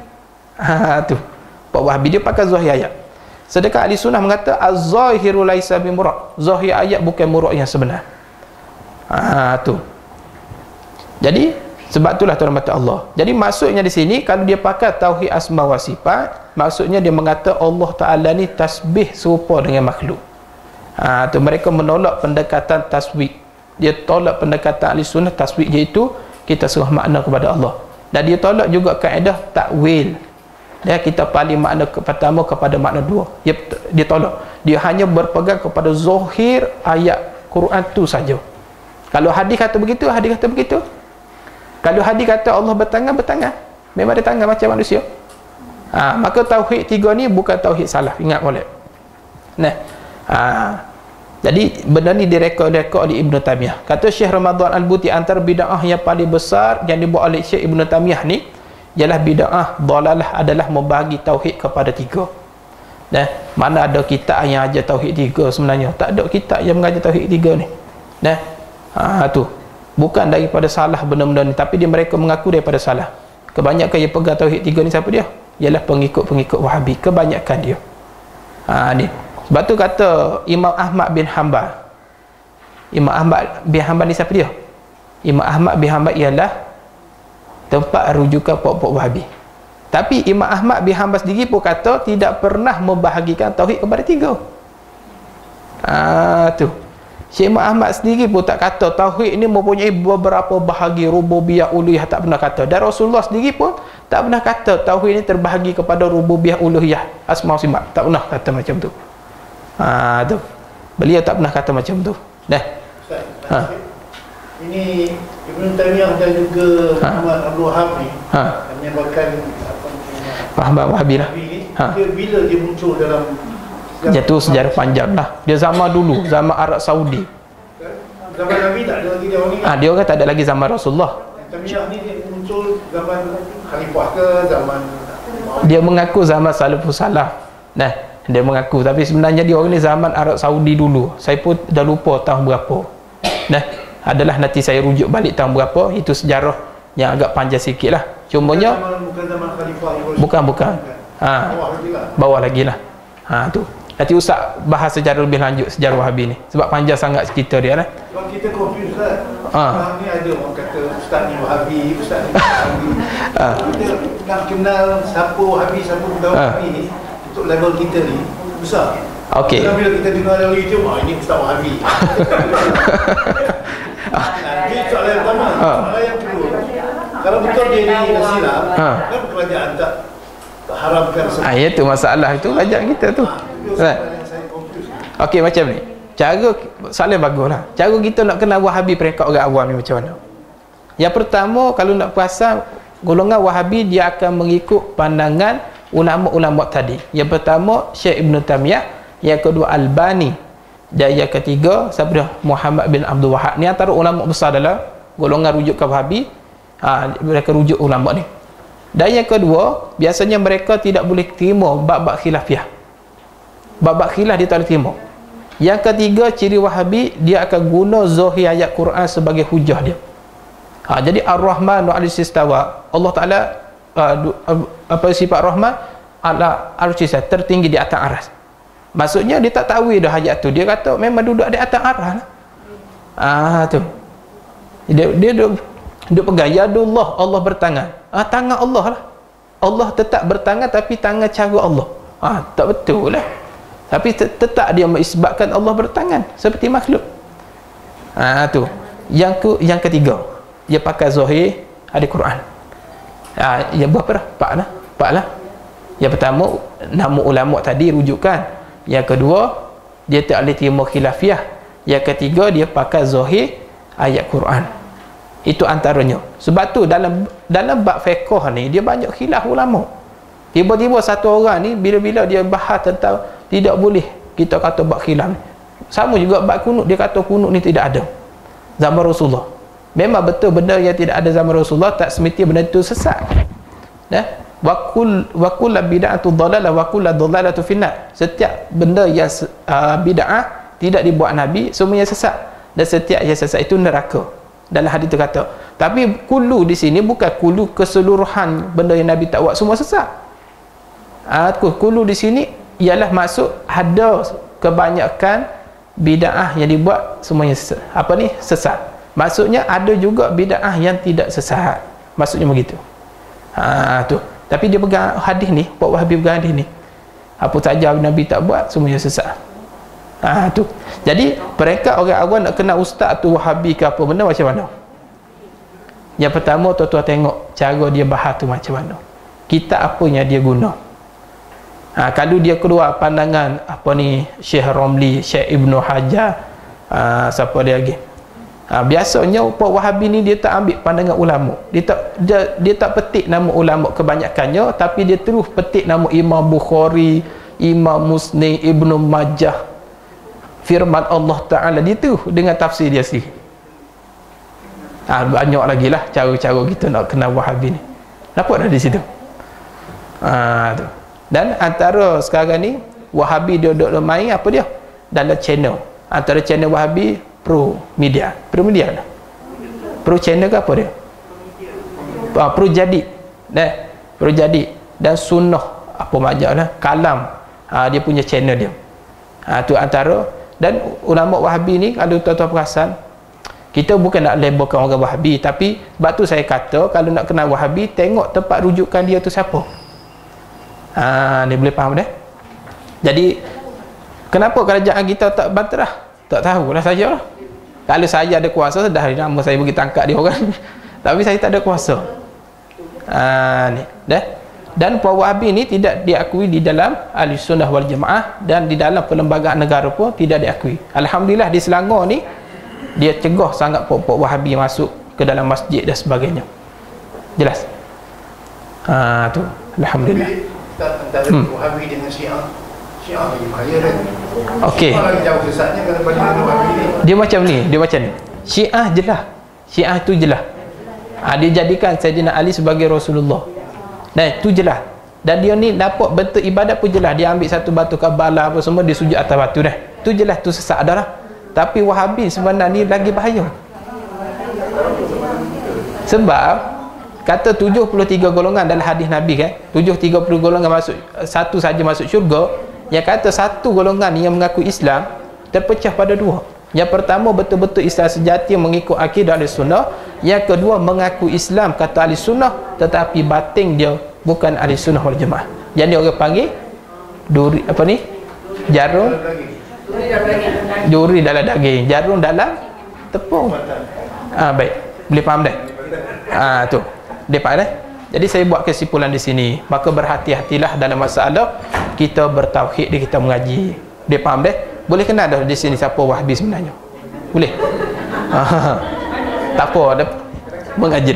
Tu Pak Wahabi dia pakai zahir ayat. Sedangkan ahli sunnah mengata az-zahiru laisa bimurad. Zahir ayat bukan murad yang sebenar. Tu. Jadi sebab itulah tuan mata Allah. Jadi maksudnya di sini kalau dia pakai tauhid asma wa sifat, maksudnya dia mengata Allah Ta'ala ni tasbih serupa dengan makhluk. Tu mereka menolak pendekatan tasbih. Dia tolak pendekatan ahli sunnah tasbih, iaitu kita serah makna kepada Allah. Dan dia tolak juga kaedah takwil. Kita paling makna pertama kepada makna dua. Dia tolak. Dia hanya berpegang kepada zahir ayat Quran tu saja. Kalau hadis kata begitu, hadis kata begitu. Kalau hadis kata Allah bertangan, memang dia tangan macam manusia. Maka tauhid tiga ni bukan tauhid salah, ingat boleh. Jadi benda ni direkod di Ibn Taymiyah. Kata Syekh Ramadan Al-Buti, antara bid'ah yang paling besar yang dibuat oleh Syekh Ibn Taymiyah ni ialah bid'ah dhalalah, adalah membagi tauhid kepada tiga. Mana ada kitab yang ajar tauhid tiga sebenarnya? Tak ada kitab yang mengajar tauhid tiga ni. Tu bukan daripada salah benda-benda ni, tapi mereka mengaku daripada salah. Kebanyakan yang pegang tauhid tiga ni siapa dia? Ialah pengikut-pengikut Wahabi, kebanyakan dia. Ni Sebab tu kata Imam Ahmad bin Hanbal. Imam Ahmad bin Hanbal ni siapa dia? Imam Ahmad bin Hanbal ialah tempat rujukan pokok-pokok Wahabi. Tapi Imam Ahmad bin Hanbal sendiri pun kata tidak pernah membahagikan tauhid kepada 3. Tu. Syekh Imam Ahmad sendiri pun tak kata tauhid ini mempunyai beberapa bahagi, rububiyah, uluhiyah, tak pernah kata. Dan Rasulullah sendiri pun tak pernah kata tauhid ini terbahagi kepada rububiyah, uluhiyah, asma wa sifat. Tak pernah kata macam tu. Tu. Beliau tak pernah kata macam tu. Dah. Ini Ibn Taymiyah dan juga Muhammad Abdul Wahab ni menyebabkan faham Wahabi lah. Dia bila dia muncul dalam jatuh sejarah panjang lah. Dia zaman dulu, zaman Arab Saudi. Zaman Nabi tak ada lagi dia orang ni. Dia orang tak ada lagi zaman Rasulullah. Taymiyah ni dia muncul zaman khalifah ke zaman dia mengaku zaman salafus salaf. Nah, dia mengaku tapi sebenarnya dia orang ni zaman Arab Saudi dulu. Saya pun dah lupa tahun berapa. Nah, adalah nanti saya rujuk balik tahun berapa, itu sejarah yang agak panjang sikit lah. Cumanya bukan zaman khalifah. Bukan. Bawah lagi lah. Tu. Nanti Ustaz bahas secara lebih lanjut sejarah Wahabi ni. Sebab panjang sangat cerita dia lah. Sebab kita confuse lah. Ni ada orang kata Ustaz ni Wahabi, Ustaz ni Wahabi. Kita nak kenal siapa Wahabi, siapa bukan Wahabi ni, untuk level kita ni besar. Okey. Bila kita dengar dalam YouTube, ini Ustaz Wahabi. Ini soalan yang pertama. Soalan yang kedua, kalau betul dia ni silap, kenapa kerajaan tak haramkan sebab? Itu masalah itu kerajaan kita tu. Okey, macam ni. Cara soalan baguslah. Cara kita nak kenal Wahabi peringkat orang awam ni macam mana? Yang pertama, kalau nak perasan golongan Wahabi, dia akan mengikut pandangan ulama-ulama tadi. Yang pertama Syekh Ibn Taymiyah, yang kedua Albani, dan yang ketiga siapa dia? Muhammad bin Abdul Wahab. Ni antara ulama besar dalam golongan rujukan Wahabi. Mereka rujuk ulama ni. Dan yang kedua, biasanya mereka tidak boleh terima bab-bab khilafiyah. Bab-bab khilaf dia tak boleh terima. Yang ketiga, ciri Wahabi, dia akan guna zahir ayat Quran sebagai hujah dia. Jadi Ar-Rahman wa al-Istawa, Allah Taala apa sifat Rahman, ala al-Istawa, tertinggi di atas aras. Maksudnya dia tak tahu dah ayat tu. Dia kata memang duduk di atas aras lah. Tu. Dia duduk pegang yadullah, Allah bertangan. Tangan Allah lah. Allah tetap bertangan tapi tangan cara Allah. Tak betul lah. Tapi tetap dia mengisbatkan Allah bertangan seperti makhluk. Tu. Yang ketiga, dia pakai zahir ada Quran. Yang berapa dah? Empat lah. Yang pertama, nama ulama tadi rujukan. Yang kedua, dia tak boleh terima khilafiyah. Yang ketiga, dia pakai zahir ayat Quran. Itu antaranya. Sebab tu dalam bab fiqh ni dia banyak khilaf ulama. Tiba-tiba satu orang ni bila-bila dia bahas tentang tidak boleh kita kata bab khilaf ni. Sama juga bab kunut, dia kata kunut ni tidak ada zaman Rasulullah. Memang betul benda yang tidak ada zaman Rasulullah tak semestinya benda itu sesat. Wa kullu bid'atu dhalalah wa kullu dhalalatu finnar. Setiap benda yang bid'ah tidak dibuat Nabi semuanya sesat, dan setiap yang sesat itu neraka. Dalam hadis itu kata. Tapi kullu di sini bukan kullu keseluruhan benda yang Nabi tak buat semua sesat. Kullu di sini ialah maksud ada kebanyakan bid'ah yang dibuat semuanya sesat. Maksudnya ada juga bid'ah yang tidak sesat. Maksudnya begitu. Tu. Tapi dia pegang hadis ni, Pak Wahabi pegang hadis ni. Apa saja Nabi tak buat semuanya sesat. Tu. Jadi mereka orang awam nak kenal ustaz tu Wahabi ke apa benda macam mana? Yang pertama, tuan-tuan tengok cara dia bahas tu macam mana. Kitab apa yang dia guna. Kalau dia keluar pandangan apa ni Syekh Romli, Syekh Ibnu Hajar, siapa dia lagi? Biasanya Pak Wahabi ni dia tak ambil pandangan ulama. Dia tak petik nama ulama kebanyakannya, tapi dia terus petik nama Imam Bukhari, Imam Muslim, Ibnu Majah, firman Allah Ta'ala itu dengan tafsir dia sendiri. Banyak lagi lah cara-cara kita nak kenal Wahabi ni. Nampak dah di situ. Tu. Dan antara sekarang ni Wahabi dia duduk main apa dia? Dalam channel. Antara channel Wahabi Pro Media lah. Pro channel ke apa dia? Pro Jadid. Pro Jadid dan Sunnah apa majak lah. Kalam. Dia punya channel dia. Tu antara. Dan ulama Wahabi ni kalau tuan-tuan perasan, kita bukan nak labelkan orang Wahabi, tapi sebab tu saya kata kalau nak kenal Wahabi, tengok tempat rujukan dia tu siapa. Ni boleh faham dah. Jadi kenapa kerajaan kita tak banterah? Tak tahulah saja lah. Kalau saya ada kuasa, dah nama saya pergi tangkap dia orang. Tapi saya tak ada kuasa. Ni dah. Dan puan Wahabi ni tidak diakui di dalam Ahlussunnah wal Jamaah, dan di dalam perlembagaan negara pun tidak diakui. Alhamdulillah di Selangor ni dia cegah sangat puak-puak Wahabi masuk ke dalam masjid dan sebagainya. Jelas? Tu alhamdulillah. Antara Wahabi dengan Syiah lagi bahaya kan. Okey. Orang lagi jauh sesatnya kalau banding Wahabi ni. Dia macam ni. Syiah jelas. Syiah tu jelas. Dia jadikan Sayyidina Ali sebagai Rasulullah. Nah, itu jelas. Dan dia ni dapat bentuk ibadat pun jelas. Dia ambil satu batu Karbala apa semua, dia sujud atas batu dah. Tu jelas, tu sesat dah lah. Tapi Wahabi sebenarnya ni lagi bahaya. Sebab kata 73 golongan dalam hadis Nabi kan, 30 golongan masuk, satu saja masuk syurga. Yang kata satu golongan yang mengaku Islam terpecah pada dua. Yang pertama betul-betul Islam sejati yang mengikut akidah Ahlussunnah. Yang kedua mengaku Islam kata Ahlussunnah tetapi batin dia bukan Ahlussunnah wal Jamaah. Jadi orang panggil duri apa ni? Jarum. Duri dalam daging, jarum dalam tepung. Baik. Boleh faham dah? Tu. Dia faham dah? Jadi saya buat kesimpulan di sini. Maka berhati-hatilah dalam masalah kita bertauhid, kita mengaji. Dia faham dah? Boleh kenal dah di sini siapa Wahabi sebenarnya? Boleh? Tak apa, ada mengaji.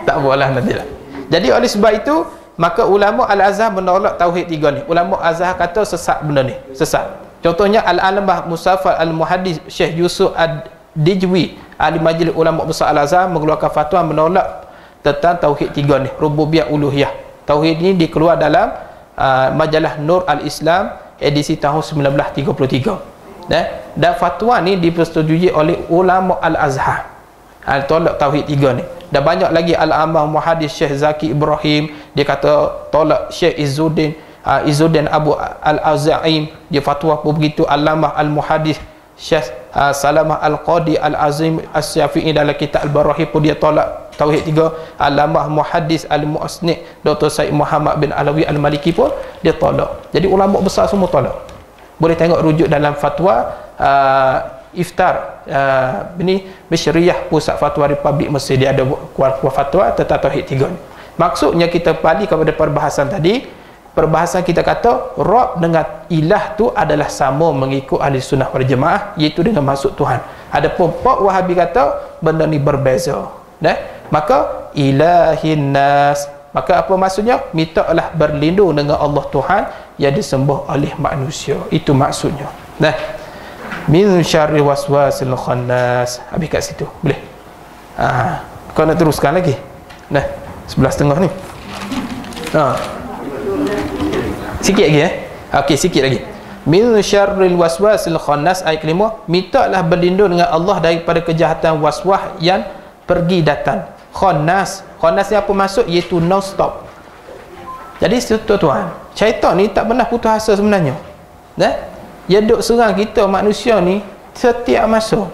Tak apalah nantilah. Jadi oleh sebab itu, maka ulama Al-Azhar menolak tauhid tiga ni. Ulama Azhar kata sesat benda ni, sesat. Contohnya Al-Alamah Musaffar Al-Muhaddis Syekh Yusuf Ad-Dijwi, ahli majlis ulama besar Al-Azhar, mengeluarkan fatwa menolak tentang tauhid tiga ni, rububiyah uluhiyah. Tauhid ini dikeluar dalam majalah Nur Al-Islam edisi tahun 1933. Dan fatwa ni dipersetujui oleh ulama Al-Azhar. Tolak tauhid tiga ni. Dan banyak lagi Al-Amah Muhaddis Syekh Zaki Ibrahim, dia kata tolak. Syekh Izzuddin Abu Al-Azaim, dia fatwa pun begitu. Al-Amah Al-Muhaddis Syekh Salamah Al-Qadi Al-Azim As-Syafi'i dalam kitab Al-Barahi pun dia tolak tauhid tiga. Al-Amah Muhaddis Al-Mu'asni' Dr. Said Muhammad bin Alawi Al-Maliki pun dia tolak. Jadi ulama besar semua tolak. Boleh tengok rujuk dalam fatwa Iftar ini Mishriyah Pusat Fatwa Republik Mesir, dia ada buat fatwa tentang tauhid tiga ni. Maksudnya kita balik kepada perbahasan tadi. Perbahasan kita kata Rabb dengan ilah tu adalah sama mengikut Ahlussunnah wal Jamaah, iaitu dengan maksud Tuhan. Adapun Pak Wahabi kata benda ni berbeza. Maka ilahin nas, maka apa maksudnya? Mintalah berlindung dengan Allah Tuhan yang disembah oleh manusia. Itu maksudnya. Min syarri waswasil khannas. Habis kat situ. Boleh? Kau nak teruskan lagi? 11.30 ni. Sikit lagi Okey, sikit lagi. Min syarril waswasil khannas, ayat kelima, mintalah berlindung dengan Allah daripada kejahatan waswas yang pergi datang. Khannas ni apa maksud? Iaitu non stop. Jadi tuan-tuan, syaitan ni tak pernah putus asa sebenarnya. Dia duk serang kita manusia ni setiap masa.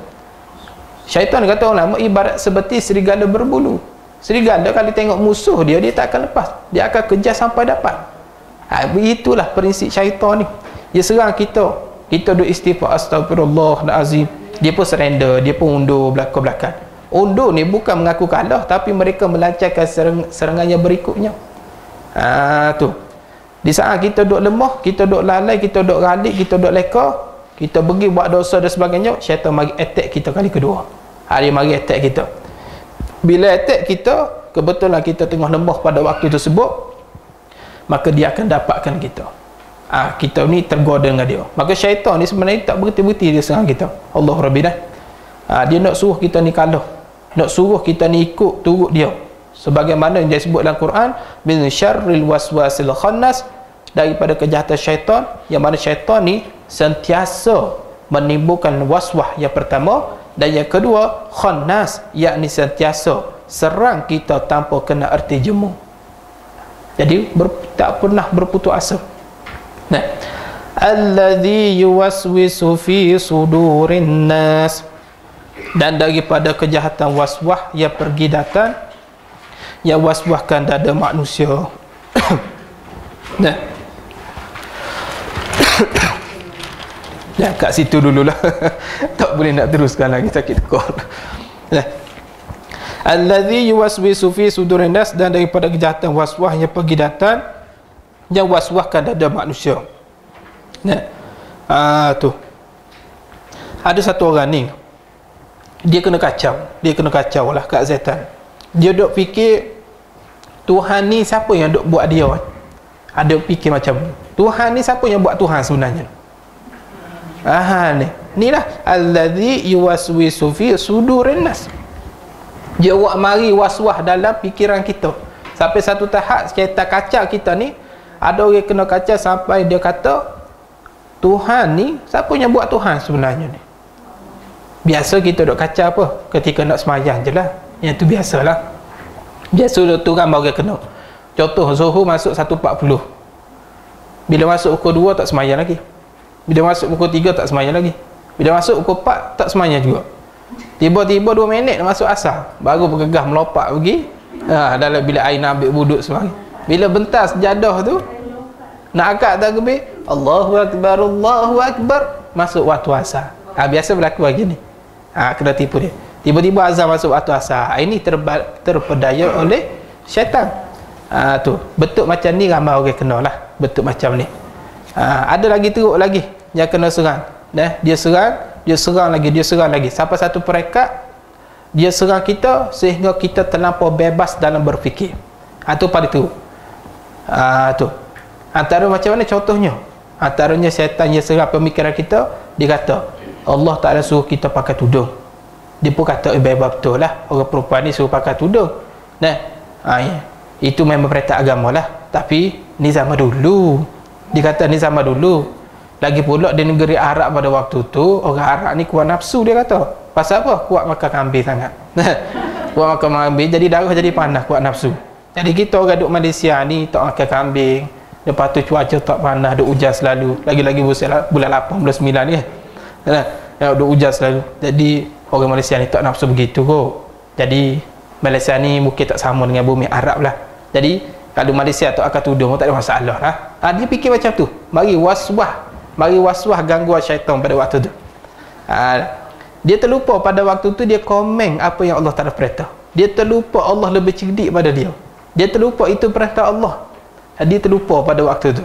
Syaitan kata ulama ibarat seperti serigala berbulu. Serigala kalau tengok musuh dia tak akan lepas. Dia akan kejar sampai dapat. Itulah prinsip syaitan ni. Dia serang kita. Kita duk istighfar astagfirullahalazim. Dia pun surrender, dia pun undur belakang-belakang. Undur ni bukan mengaku kalah, tapi mereka melancarkan serangannya berikutnya. Tu. Di saat kita duk lemah, kita duk lalai, kita duk ralik, kita duk leka, kita pergi buat dosa dan sebagainya, syaitan mari attack kita kali kedua. Dia mari attack kita. Bila attack kita, kebetulan kita tengah lemah pada waktu tersebut, maka dia akan dapatkan kita. Kita ni tergoda dengan dia. Maka syaitan ni sebenarnya tak berhenti-berhenti dia serang kita. Allah Rabbina. Dia nak suruh kita ni kalah. Nak suruh kita ni ikut turut dia. Sebagaimana yang dia sebut dalam Quran, min syarril waswasil khannas, daripada kejahatan syaitan, yang mana syaitan ni sentiasa menimbulkan waswas yang pertama, dan yang kedua khannas, yakni sentiasa serang kita tanpa kena erti jemu. Jadi tak pernah berputus asa. alladzi yuwaswisu fi sudurin nas, dan daripada kejahatan waswah yang pergi datang yang waswahkan dada manusia. Nah, ya, kat situ dululah. Tak boleh nak teruskan lagi, sakit tekor. Nah, allazi yuwaswisu fi sudurin nas, dan daripada kejahatan waswah yang pergi datang yang waswahkan dada manusia. Nah, tu ada satu orang ni, dia kena kacau lah kat setan. Dia duk fikir Tuhan ni siapa yang duk buat dia. Ada fikir macam ni, Tuhan ni siapa yang buat Tuhan sebenarnya. Ni lah allazi yuwaswisu fi sudurin nas. Dia buat mari waswah dalam fikiran kita. Sampai satu tahap kita kacau kita ni, ada orang kena kacau sampai dia kata Tuhan ni siapa yang buat Tuhan sebenarnya ni. Biasa kita duk kacau apa ketika nak semayang je lah. Yang tu biasalah. Biasa tu kan baru kena. Contoh Zuhur masuk 1.40. Bila masuk pukul 2 tak semayang lagi. Bila masuk pukul 3 tak semayang lagi. Bila masuk pukul 4 tak semayang juga. Tiba-tiba 2 minit masuk asar, baru bergegah melompat pergi dalam bila air nak ambil wuduk semari. Bila bentar sejadah tu nak akad takbir, Allahu Akbar, masuk waktu asar. Biasa berlaku lagi ni. Kena tipu dia. Tiba-tiba azan masuk waktu asar. Ini terpedaya oleh syaitan. Tu bentuk macam ni ramai orang kena lah, bentuk macam ni. Ada lagi teruk lagi yang kena serang. Dia serang lagi sampai satu peringkat dia serang kita sehingga kita terlampau bebas dalam berfikir. Tu pada teruk. Tu antara macam mana contohnya? Antaranya syaitan yang serang pemikiran kita. Dia kata Allah Ta'ala suruh kita pakai tudung. Dia pun kata bebas betul lah, orang perempuan ni suruh pakai tudung. Itu memang perintah agama lah. Tapi ni zaman dulu. Dia kata ni zaman dulu. Lagi pula di negeri Arab pada waktu tu, orang Arab ni kuat nafsu, dia kata. Pasal apa? Kuat makan kambing sangat. Kuat makan kambing, jadi darah jadi panas, kuat nafsu. Jadi kita orang duduk Malaysia ni tak makan kambing. Lepas tu cuaca tak panas, duk hujan selalu. Lagi-lagi bulan 8, bulan 9 ni duk hujan selalu. Jadi orang Malaysia ni tak nafsu begitu kot. Jadi Malaysia ni mungkin tak sama dengan bumi Arab lah. Jadi kalau Malaysia tak akan tudung, tak ada masalah lah. Dia fikir macam tu. Mari waswah gangguan syaitan pada waktu tu. Dia terlupa pada waktu tu dia komen apa yang Allah Ta'ala perintah. Dia terlupa Allah lebih cerdik pada dia. Dia terlupa itu perintah Allah. Dia terlupa pada waktu tu.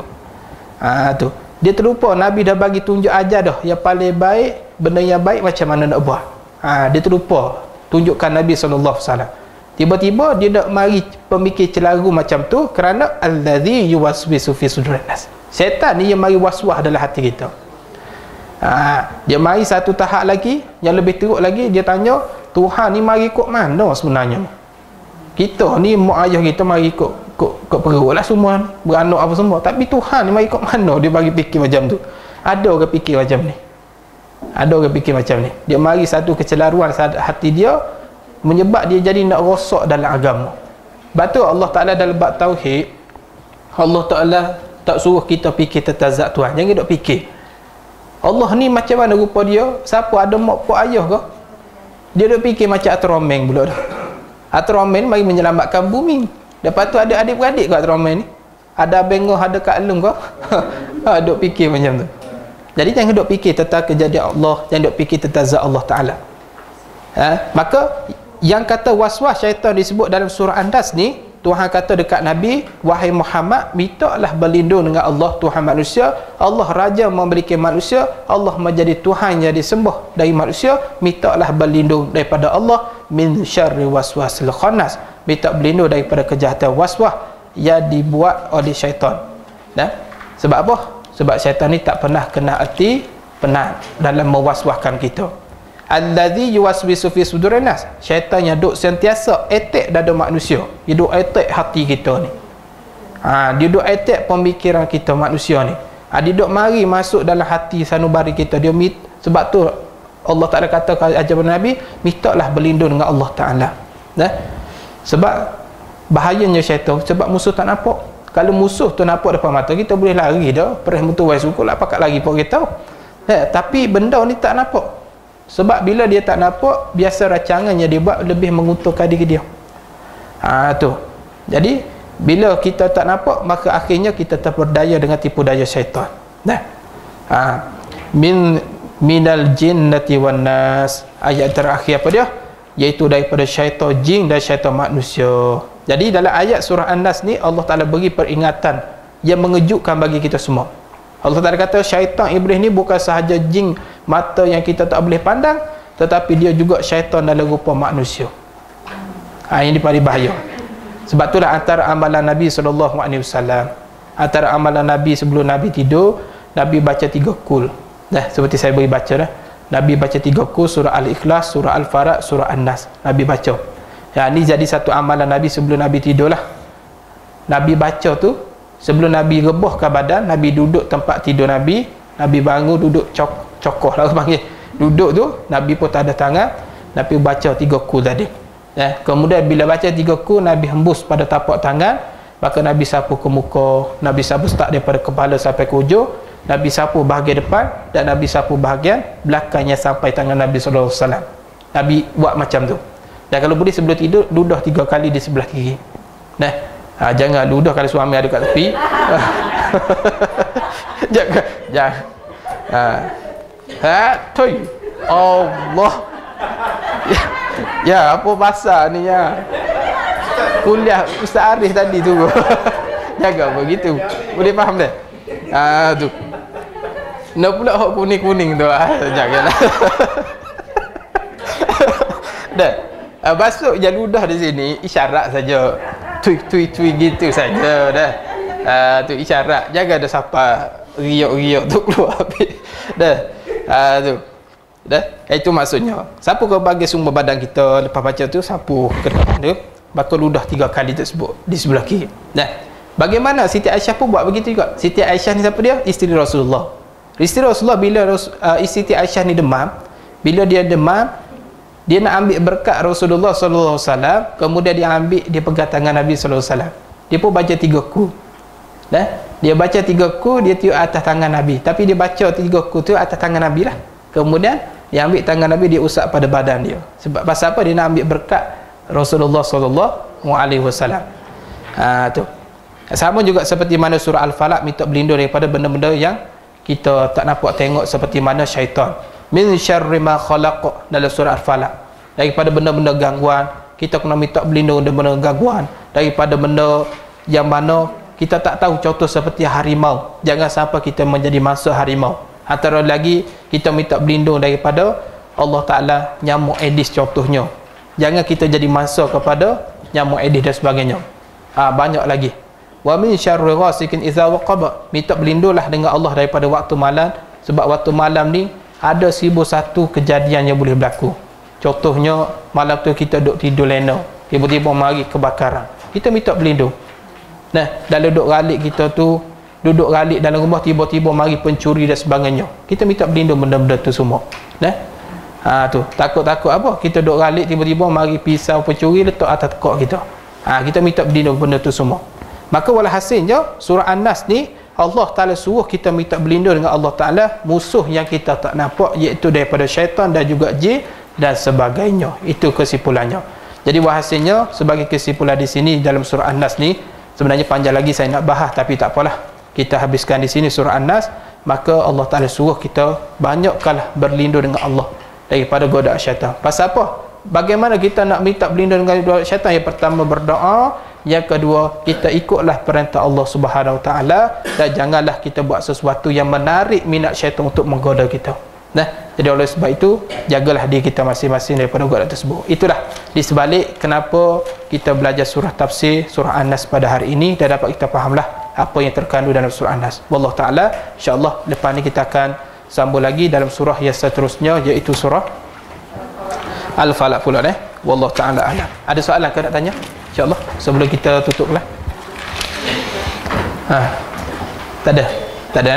Tu dia terlupa Nabi dah bagi tunjuk ajar dah yang paling baik, benda yang baik macam mana nak buat. Dia terlupa tunjukkan Nabi SAW. Tiba-tiba dia nak mari pemikir celaru macam tu kerana allazi yuwaswisu fi sudurin nas. Syaitan ni yang mari waswah dalam hati kita. Dia mari satu tahap lagi yang lebih teruk lagi. Dia tanya Tuhan ni mari ikut mana sebenarnya. Kita ni mak ayah kita mari ikut perut lah semua, beranak apa semua. Tapi Tuhan ni mari ikut mana. Dia bagi fikir macam tu. Ada orang fikir macam ni. Dia mari satu kecelaruan hati dia, menyebab dia jadi nak rosak dalam agama. Sebab tu Allah Ta'ala dalam bab tauhid, Allah Ta'ala tak suruh kita fikir tentang zat Tuhan. Jangan duk fikir Allah ni macam mana rupa dia, siapa ada mak pak ayah ke. Dia duk fikir macam Atromen pula dah. Atromen mari menyelamatkan bumi. Lepas tu ada adik-beradik kat Atromen ni, ada bengah, ada Kak Lung ke. Duk fikir macam tu. Jadi jangan duk fikir tentang kejadian Allah, jangan duk fikir tentang zat Allah Ta'ala. Maka yang kata waswas syaitan disebut dalam surah An-Nas ni, Tuhan kata dekat Nabi, wahai Muhammad, mintalah berlindung dengan Allah Tuhan manusia. Allah Raja memberikan manusia, Allah menjadi Tuhan yang disembah dari manusia. Mintalah berlindung daripada Allah min syarri waswasil khannas. Minta berlindung daripada kejahatan waswas yang dibuat oleh syaitan. Sebab apa? Sebab syaitan ni tak pernah kena erti penat dalam mewaswaskan kita. Allazi yuwaswisu fi sudurin nas. Syaitan yang duk sentiasa attack dada manusia. Dia duk attack hati kita ni. Dia duk attack pemikiran kita manusia ni. Dia duk mari masuk dalam hati sanubari kita. Sebab tu Allah Ta'ala kata ajaran Nabi, mintalah berlindung dengan Allah Ta'ala. Sebab bahayanya syaitan, sebab musuh tak nampak. Kalau musuh tu nampak depan mata kita, boleh lari dah, perih mutu wai suku lah pakat lari pun kita. Tapi benda ni tak nampak. Sebab bila dia tak nampak, biasa rancangannya dia buat lebih menguntungkan diri dia. Tu. Jadi bila kita tak nampak, maka akhirnya kita terperdaya dengan tipu daya syaitan. Minal jinnati wan nas. Ayat terakhir apa dia? Iaitu daripada syaitan jin dan syaitan manusia. Jadi dalam ayat surah An-Nas ni, Allah Ta'ala beri peringatan yang mengejutkan bagi kita semua. Allah Ta'ala kata syaitan iblis ni bukan sahaja jin mata yang kita tak boleh pandang, tetapi dia juga syaitan dalam rupa manusia. Ini paling bahaya. Sebab itulah antara amalan Nabi SAW, antara amalan Nabi sebelum Nabi tidur, Nabi baca 3 kul. Seperti saya beri baca dah. Nabi baca 3 kul, surah Al-Ikhlas, surah Al-Falaq, surah An-Nas. Nabi baca. Ini jadi satu amalan Nabi sebelum Nabi tidur lah. Nabi baca tu, sebelum Nabi rebahkan badan, Nabi duduk tempat tidur Nabi, Nabi bangun duduk cokoh lah panggil. Duduk tu, Nabi pun tak ada tangan, Nabi baca 3 kul tadi. Kemudian bila baca 3 kul, Nabi hembus pada tapak tangan, maka Nabi sapu ke muka, Nabi sapu start daripada kepala sampai ke ujung, Nabi sapu bahagian depan, dan Nabi sapu bahagian belakangnya sampai tangan Nabi SAW. Nabi buat macam tu. Dan kalau boleh sebelum tidur, ludah 3 kali di sebelah kiri. Jangan ludah kalau suami ada kat tepi. Jangan. Toi. Allah. Ya, apa bahasa ni ya? Kuliah Ustaz Arif tadi tu. Jaga begitu. Boleh faham tak? Tu. Nak pula hok kuning-kuning tu. Janganlah. Dah. Basuh je ludah di sini, isyarat saja. Tui gitu saja dah. Tu isyarat. Jangan ada siapa riak-riak tu keluar habis. Dah. Tu. Dah. Itu maksudnya. Sapu ke bahagian sumber badan kita, lepas baca tu sapu ke depan tu, bakal ludah 3 kali tersebut di sebelah kiri. Dah. Bagaimana Siti Aisyah pun buat begitu juga. Siti Aisyah ni siapa dia? Isteri Rasulullah. Isteri Rasulullah bila Siti Aisyah ni demam, bila dia demam, dia nak ambil berkat Rasulullah SAW, kemudian dia ambil, dia pegang tangan Nabi SAW. Dia pun baca 3 kul. Dia baca 3 kul, dia tiup atas tangan Nabi. Tapi dia baca 3 kul tu atas tangan Nabi lah. Kemudian dia ambil tangan Nabi, dia usap pada badan dia. Sebab pasal apa? Dia nak ambil berkat Rasulullah SAW. Tu. Sama juga seperti mana surah Al-Falaq minta berlindung daripada benda-benda yang kita tak nampak tengok, seperti mana syaitan. Min syarri ma khalaq, dalam surah Al-Falaq. Daripada benda-benda gangguan, kita kena minta berlindung daripada benda gangguan. Daripada benda yang mana kita tak tahu, contoh seperti harimau. Jangan sampai kita menjadi mangsa harimau. Antara lagi kita minta berlindung daripada Allah Ta'ala nyamuk Aedes contohnya. Jangan kita jadi mangsa kepada nyamuk Aedes dan sebagainya. Banyak lagi. Wa min syarri ghasikin idza waqab, minta berlindunglah dengan Allah daripada waktu malam, sebab waktu malam ni ada 1001 kejadian yang boleh berlaku. Contohnya malam tu kita duduk tidur lena, tiba-tiba mari kebakaran, kita minta berlindung. Dalam duduk galik kita tu, duduk galik dalam rumah, tiba-tiba mari pencuri dan sebagainya, kita minta berlindung benda-benda tu semua. Tu takut-takut apa, kita duduk galik, tiba-tiba mari pisau pencuri letak atas tekak kita. Kita minta berlindung benda tu semua. Maka walhasilnya surah An-Nas ni Allah Ta'ala suruh kita minta berlindung dengan Allah Ta'ala musuh yang kita tak nampak, iaitu daripada syaitan dan juga jin dan sebagainya. Itu kesimpulannya. Jadi walhasilnya sebagai kesimpulan di sini dalam surah An-Nas ni, sebenarnya panjang lagi saya nak bahas, tapi tak apalah, kita habiskan di sini surah An-Nas. Maka Allah Ta'ala suruh kita banyakkanlah berlindung dengan Allah daripada godaan syaitan. Pasal apa? Bagaimana kita nak minta berlindung dengan godaan syaitan? Yang pertama berdoa, yang kedua kita ikutlah perintah Allah Subhanahu Wa Taala, dan janganlah kita buat sesuatu yang menarik minat syaitan untuk menggoda kita. Jadi oleh sebab itu jagalah diri kita masing-masing daripada godaan tersebut. Itulah di sebalik kenapa kita belajar surah tafsir surah An-Nas pada hari ini, dan dapat kita fahamlah apa yang terkandung dalam surah An-Nas. Wallahu taala, insya-Allah lepas ni kita akan sambung lagi dalam surah yang seterusnya, iaitu surah Al-Falaq pula. Wallahu taala a'lam. Ada soalan ke nak tanya? InsyaAllah sebelum kita tutup lah. Tak ada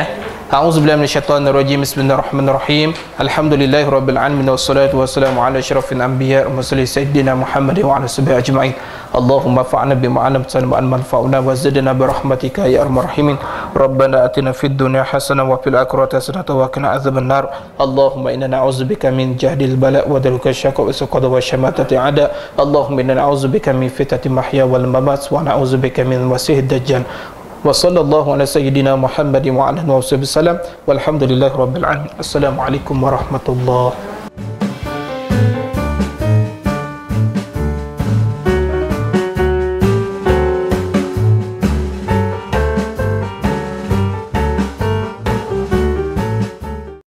A'udzubillahi minasyaitonirrajim. Bismillahirrahmanirrahim. Alhamdulillahirabbil alamin wassalatu wassalamu ala asyrafil anbiya wa mursalin sayyidina Muhammadin wa ala sahbihi ajma'in. Allahumma fa'na bima 'allamtana wa anfa'na wa zidna bi rahmatika ya arhamar rahimin. Rabbana atina fid dunya hasanah wa fil akhirati hasanah wa qina adzabannar. Allahumma inna na'udzubika min jahdil bala' wa darkil syaqqa wa suqad wa syamatati a'da. Allahumma inna na'udzubika min fitnati mahya wal mamat wa na'udzubika min masihid dajjal. Wa sallallahu ala sayyidina Muhammadin wa ala alihi wasallam. Walhamdulillahirabbil alamin. Assalamualaikum warahmatullahi